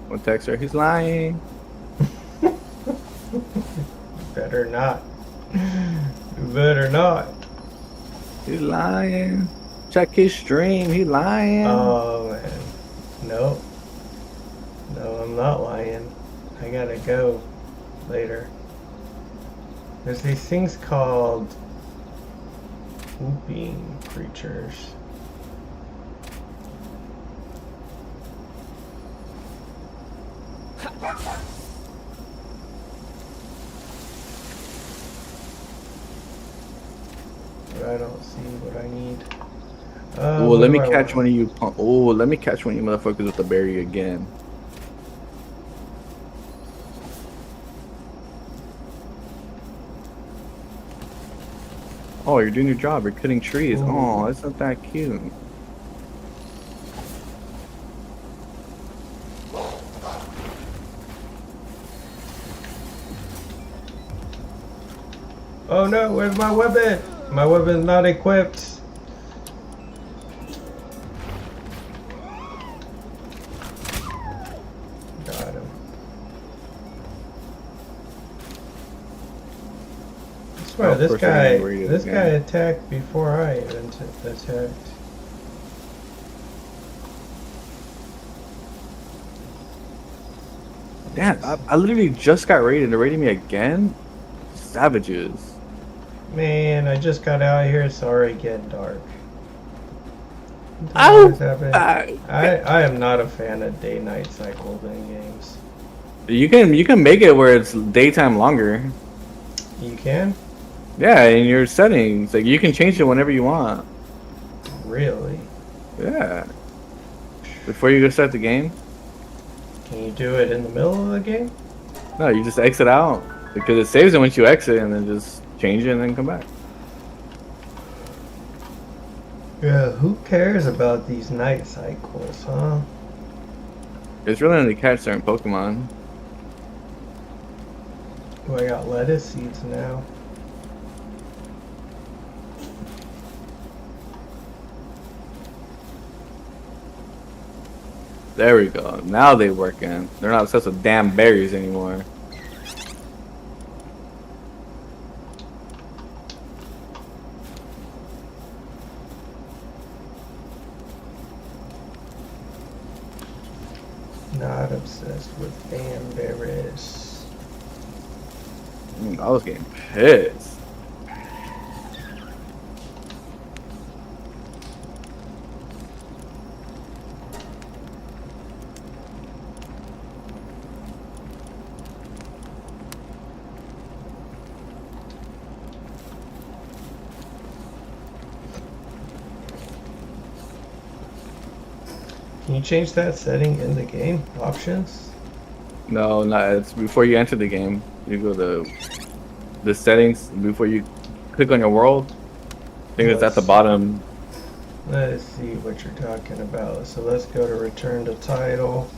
Speaker 22: One text her, he's lying.
Speaker 5: Better not. You better not.
Speaker 22: He's lying. Check his stream, he lying.
Speaker 5: Oh man. No. No, I'm not lying. I gotta go later. There's these things called whooping creatures. But I don't see what I need.
Speaker 22: Oh, let me catch one of you. Oh, let me catch one of you motherfuckers with the berry again. Oh, you're doing your job. You're cutting trees.
Speaker 5: Ooh.
Speaker 22: Oh, that's not that cute.
Speaker 5: Oh no, where's my weapon? My weapon's not equipped. Got him. I swear, this guy attacked before I even attacked.
Speaker 22: Damn, I literally just got raided and they're raiding me again? Savages.
Speaker 5: Man, I just got out of here. It's already getting dark. Always happen. I am not a fan of day-night cycles in games.
Speaker 22: You can make it where it's daytime longer.
Speaker 5: You can?
Speaker 22: Yeah, in your settings, like you can change it whenever you want.
Speaker 5: Really?
Speaker 22: Yeah. Before you go start the game.
Speaker 5: Can you do it in the middle of the game?
Speaker 22: No, you just exit out because it saves it once you exit, and then just change it and then come back.
Speaker 5: Yeah, who cares about these night cycles, huh?
Speaker 22: It's really only to catch certain Pokemon.
Speaker 5: Oh, I got lettuce seeds now.
Speaker 22: There we go. Now they working. They're not obsessed with damn berries anymore.
Speaker 5: Not obsessed with damn berries.
Speaker 22: I was getting pissed.
Speaker 5: Can you change that setting in the game? Options?
Speaker 22: No, not. It's before you enter the game. You go to the settings before you click on your world. I think it's at the bottom.
Speaker 5: Let's see what you're talking about. So let's go to return to title.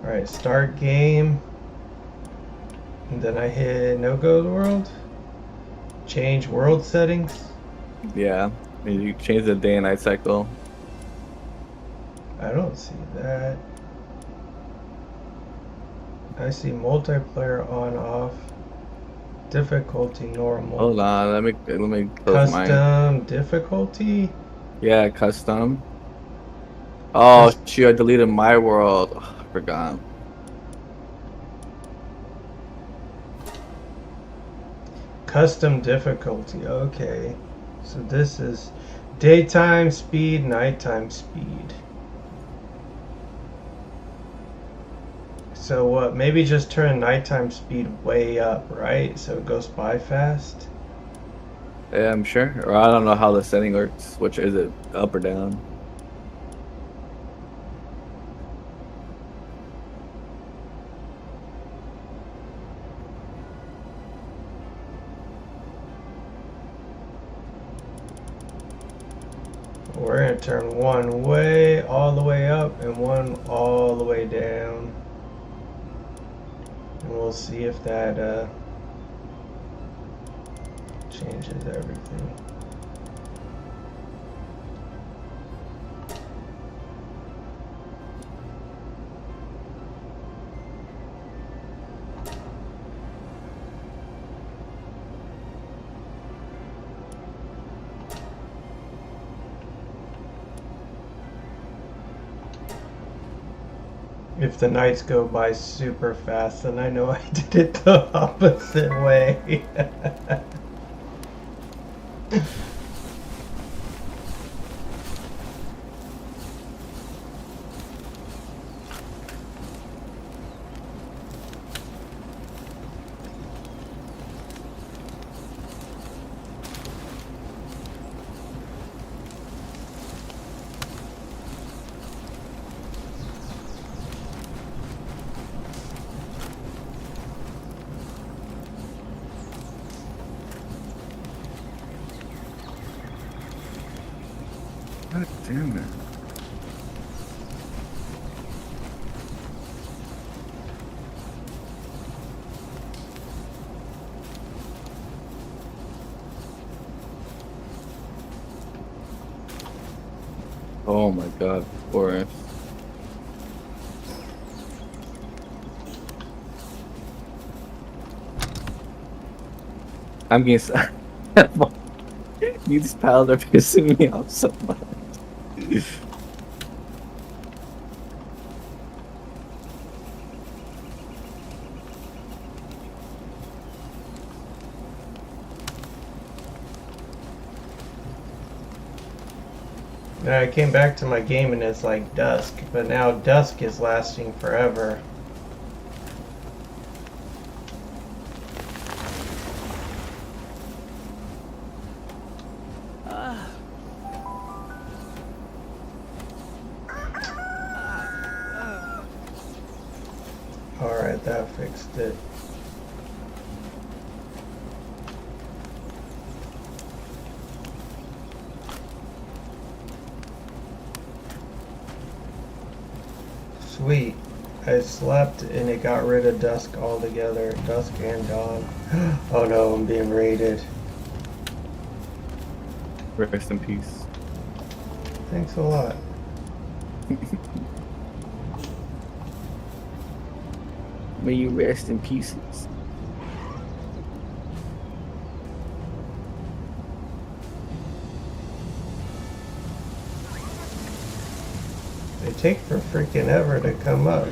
Speaker 5: Alright, start game. And then I hit Nogo-World. Change world settings.
Speaker 22: Yeah, and you change the day and night cycle.
Speaker 5: I don't see that. I see multiplayer on off. Difficulty normal.
Speaker 22: Hold on, let me close mine.
Speaker 5: Custom difficulty?
Speaker 22: Yeah, custom. Oh shoot, I deleted my world. Oh, I forgot.
Speaker 5: Custom difficulty, okay. So this is daytime speed, nighttime speed. So what, maybe just turn nighttime speed way up, right? So it goes by fast?
Speaker 22: Yeah, I'm sure. Or I don't know how the setting works. Which is it, up or down?
Speaker 5: We're gonna turn one way all the way up and one all the way down. And we'll see if that changes everything. If the nights go by super fast, then I know I did it the opposite way.
Speaker 22: God damn it. Oh my god, forest. I'm getting these pals are pissing me off so much.
Speaker 5: Now I came back to my game and it's like dusk, but now dusk is lasting forever. Alright, that fixed it. Sweet. I slept and it got rid of dusk altogether. Dusk and dawn. Oh no, I'm being raided.
Speaker 22: Rest in peace.
Speaker 5: Thanks a lot.
Speaker 22: May you rest in pieces.
Speaker 5: They take for freaking ever to come up.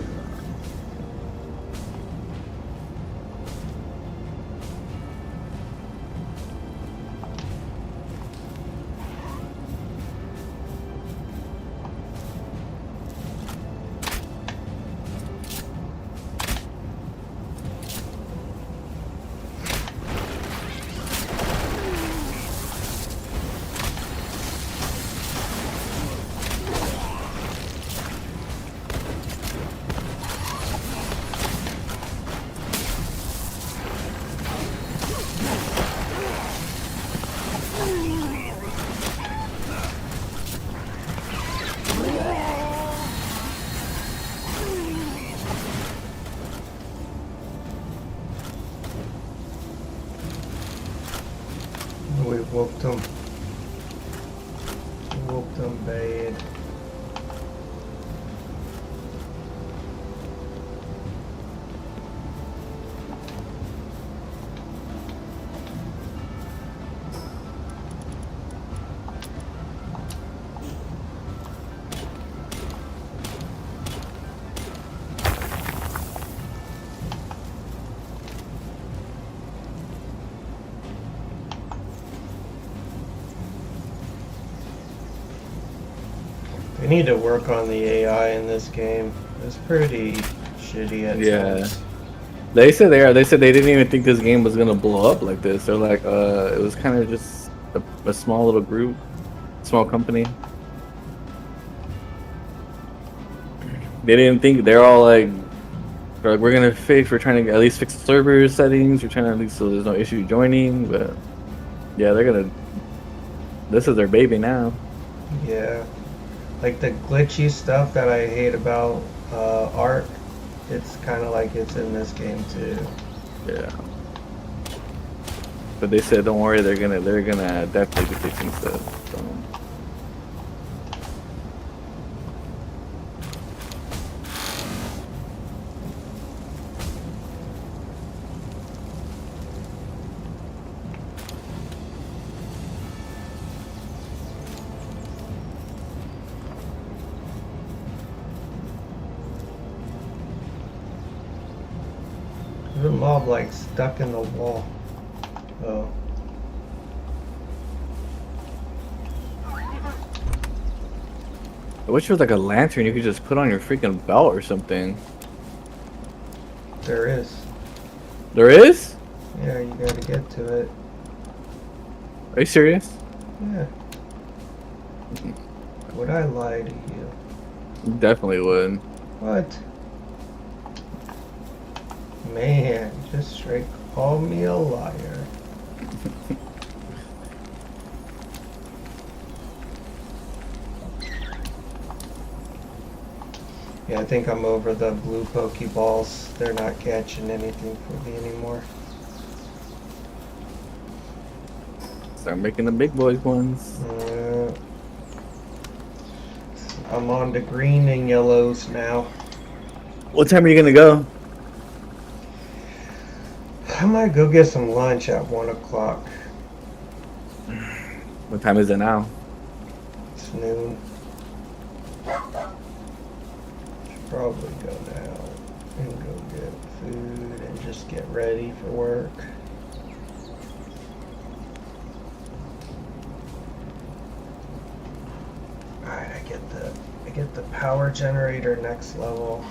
Speaker 5: We whooped them. Whooped them bad. We need to work on the AI in this game. It's pretty shitty at times.
Speaker 22: They said they didn't even think this game was gonna blow up like this. They're like, it was kind of just a small little group, small company. They didn't think. They're all like, we're gonna fix. We're trying to at least fix the server settings. We're trying to at least so there's no issue joining. But yeah, they're gonna. This is their baby now.
Speaker 5: Yeah. Like the glitchy stuff that I hate about Ark, it's kind of like it's in this game too.
Speaker 22: Yeah. But they said, don't worry, they're gonna definitely be fixing stuff. So.
Speaker 5: There's a mob like stuck in the wall. Oh.
Speaker 22: I wish there was like a lantern you could just put on your freaking belt or something.
Speaker 5: There is.
Speaker 22: There is?
Speaker 5: Yeah, you gotta get to it.
Speaker 22: Are you serious?
Speaker 5: Yeah. Would I lie to you?
Speaker 22: You definitely would.
Speaker 5: What? Man, just straight call me a liar. Yeah, I think I'm over the blue Pokeballs. They're not catching anything for me anymore.
Speaker 22: Start making the big boys ones.
Speaker 5: I'm on the green and yellows now.
Speaker 22: What time are you gonna go?
Speaker 5: I might go get some lunch at 1 o'clock.
Speaker 22: What time is it now?
Speaker 5: It's noon. Should probably go now and go get food and just get ready for work. I get the power generator next level.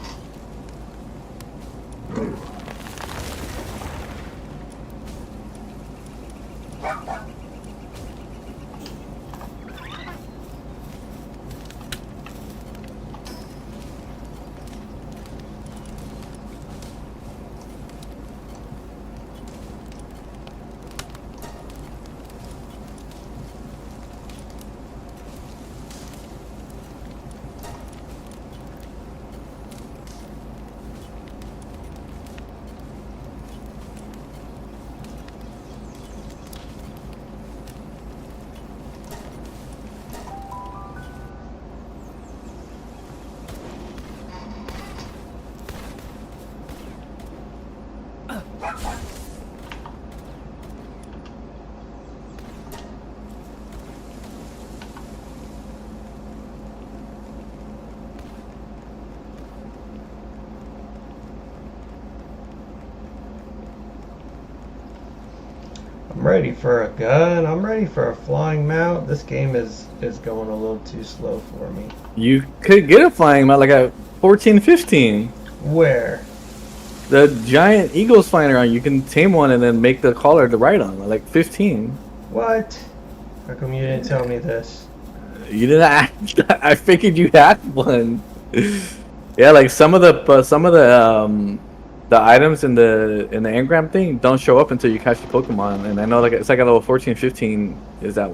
Speaker 5: I'm ready for a gun. I'm ready for a flying mount. This game is going a little too slow for me.
Speaker 22: You could get a flying mount like at 14, 15.
Speaker 5: Where?
Speaker 22: The giant eagles flying around. You can tame one and then make the collar to ride on. Like 15.
Speaker 5: What? How come you didn't tell me this?
Speaker 22: You didn't ask. I figured you had one. Yeah, like some of the items in the engram thing don't show up until you catch the Pokemon, and I know like it's like a level 14, 15 is that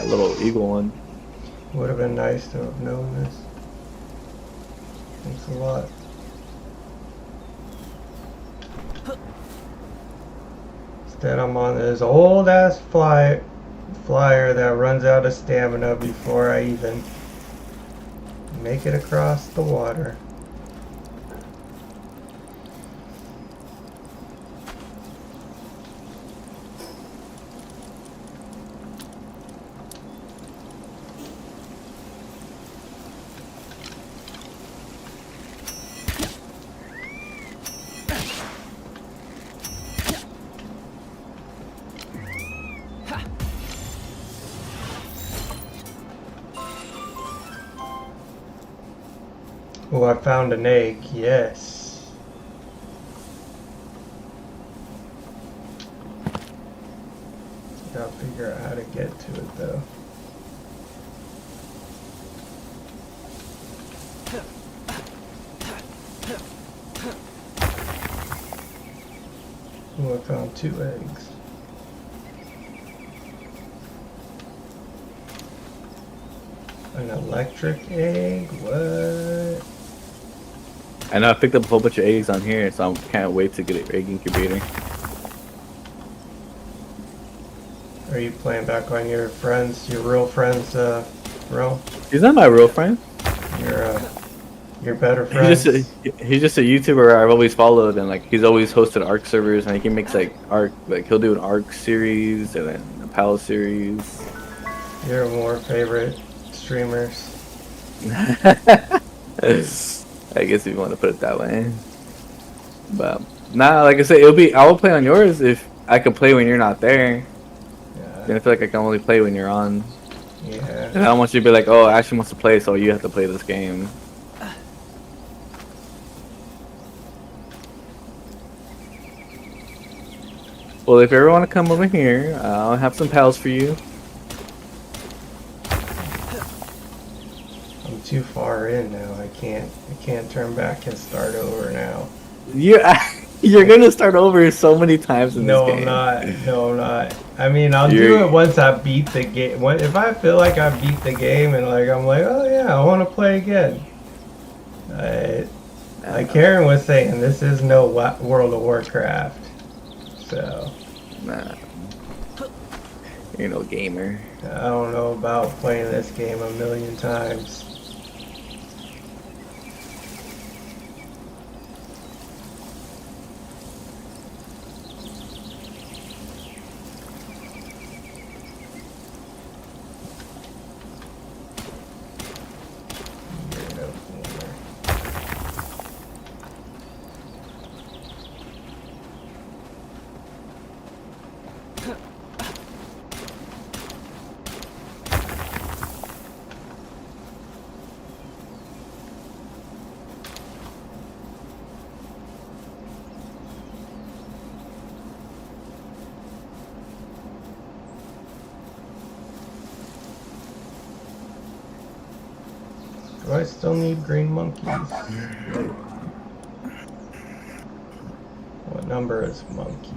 Speaker 22: little eagle one.
Speaker 5: Would have been nice to have known this. Thanks a lot. Instead, I'm on this old ass flyer that runs out of stamina before I even make it across the water. Oh, I found an egg, yes. Gotta figure out how to get to it though. Oh, I found 2 eggs. An electric egg? What?
Speaker 22: I know I picked up a whole bunch of eggs on here, so I can't wait to get an egg incubator.
Speaker 5: Are you playing back on your real friends, bro?
Speaker 22: He's not my real friend.
Speaker 5: Your better friend.
Speaker 22: He's just a YouTuber I've always followed, and like he's always hosted ARC servers, and he makes like ARC, like he'll do an ARC series and then a PAL series.
Speaker 5: Your more favorite streamers.
Speaker 22: I guess if you want to put it that way. But nah, like I said, I will play on yours if I can play when you're not there.
Speaker 5: Yeah.
Speaker 22: Then I feel like I can only play when you're on.
Speaker 5: Yeah.
Speaker 22: And I don't want you to be like, oh, Ashley wants to play, so you have to play this game. Well, if you ever want to come over here, I'll have some pals for you.
Speaker 5: I'm too far in now. I can't turn back and start over now.
Speaker 22: You're gonna start over so many times in this game.
Speaker 5: No, I'm not. I mean, I'll do it once I beat the game. If I feel like I beat the game and like I'm like, oh yeah, I want to play again. Like Karen was saying, this is no World of Warcraft. So.
Speaker 22: Nah. You're no gamer.
Speaker 5: I don't know about playing this game a million times. Do I still need green monkeys? What number is monkey?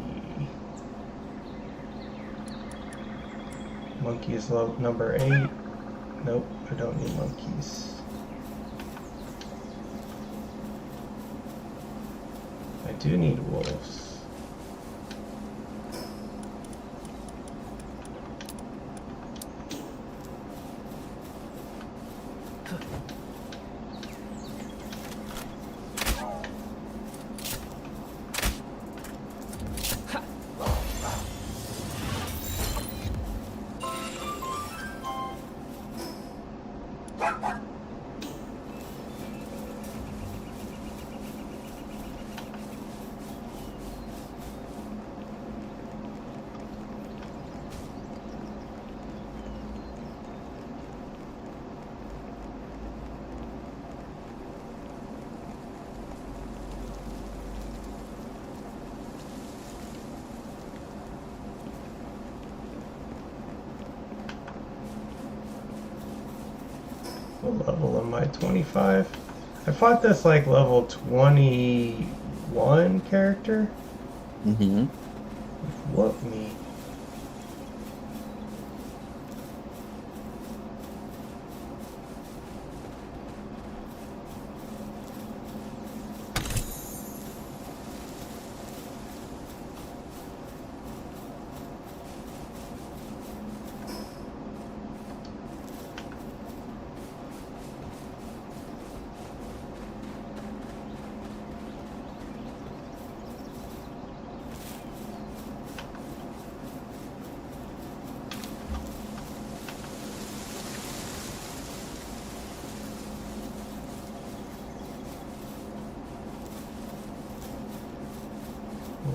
Speaker 5: Monkey is number 8. Nope, I don't need monkeys. I do need wolves. What level am I? 25? I fought this like level 21 character.
Speaker 22: Mm-hmm.
Speaker 5: Whoop me.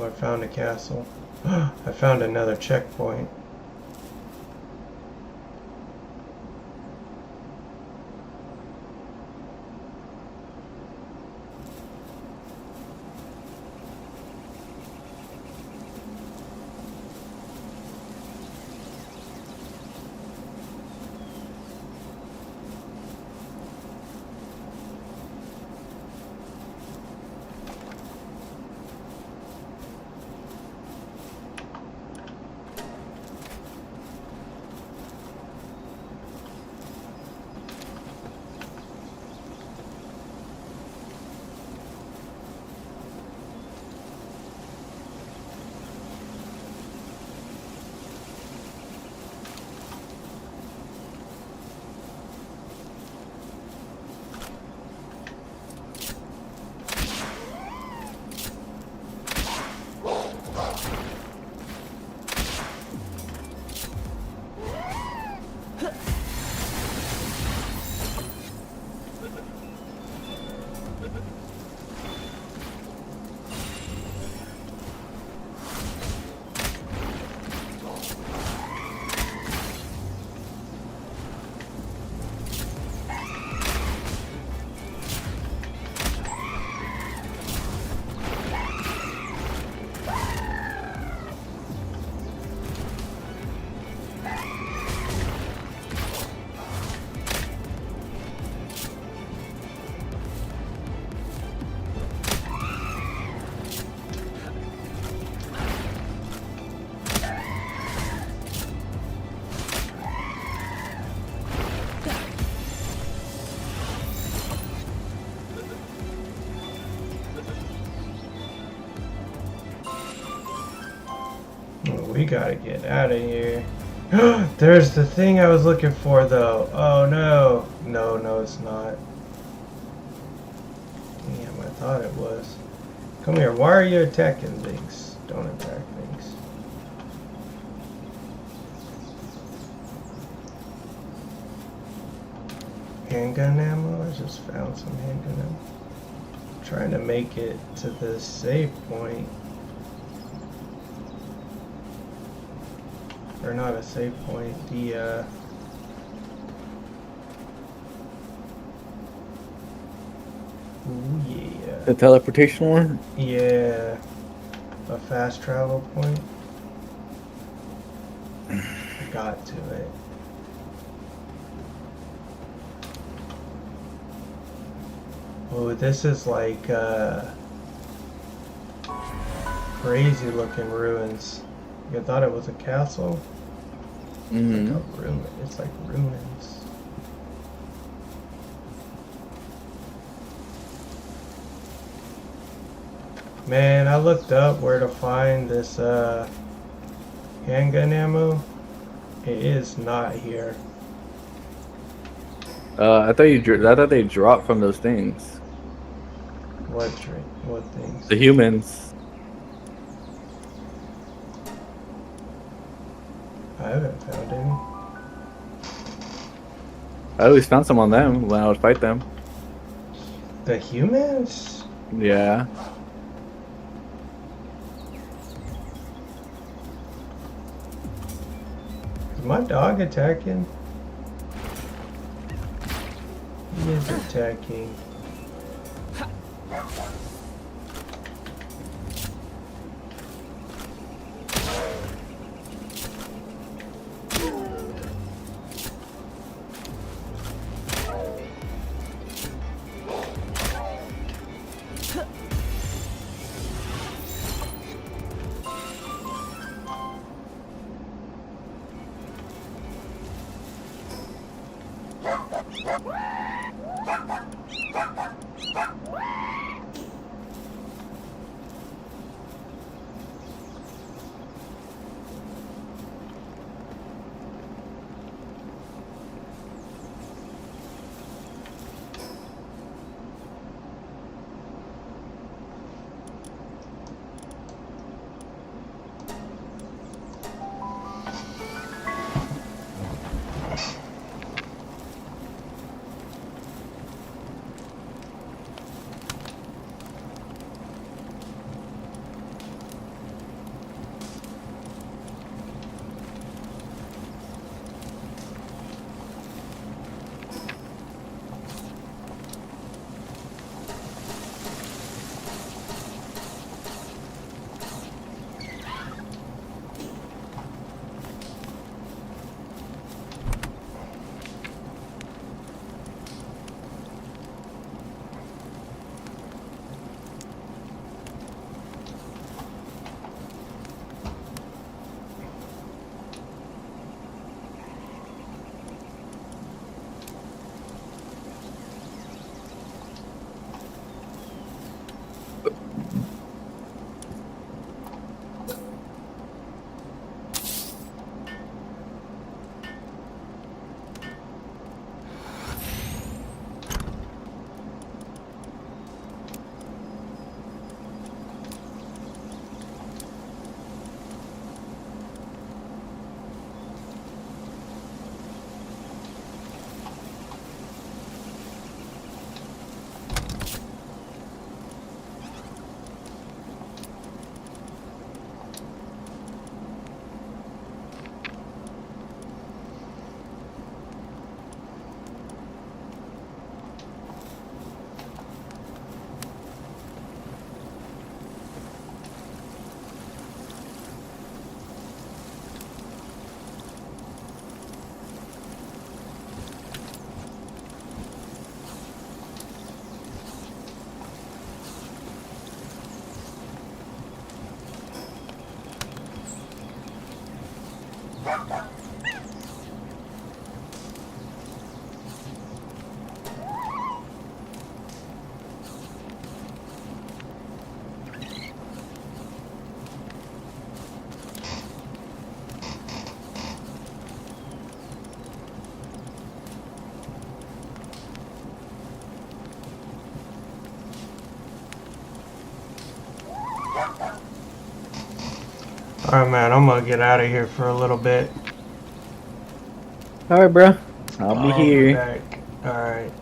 Speaker 5: Oh, I found a castle. I found another checkpoint. We gotta get out of here. There's the thing I was looking for, though. Oh no. No, it's not. Damn, I thought it was. Come here. Why are you attacking things? Don't attack things. Handgun ammo? I just found some handgun ammo. I'm trying to make it to the save point. Or not a save point, the ooh, yeah.
Speaker 22: The teleportation one?
Speaker 5: Yeah. A fast travel point. I got to it. Oh, this is like crazy looking ruins. You thought it was a castle?
Speaker 22: Mm-hmm.
Speaker 5: Like a ruin. It's like ruins. Man, I looked up where to find this handgun ammo. It is not here.
Speaker 22: I thought they dropped from those things.
Speaker 5: What things?
Speaker 22: The humans.
Speaker 5: I haven't found any.
Speaker 22: I always found some on them when I would fight them.
Speaker 5: The humans?
Speaker 22: Yeah.
Speaker 5: Is my dog attacking? He is attacking. Alright, man, I'm gonna get out of here for a little bit.
Speaker 22: Alright, bro. I'll be here.
Speaker 5: Alright.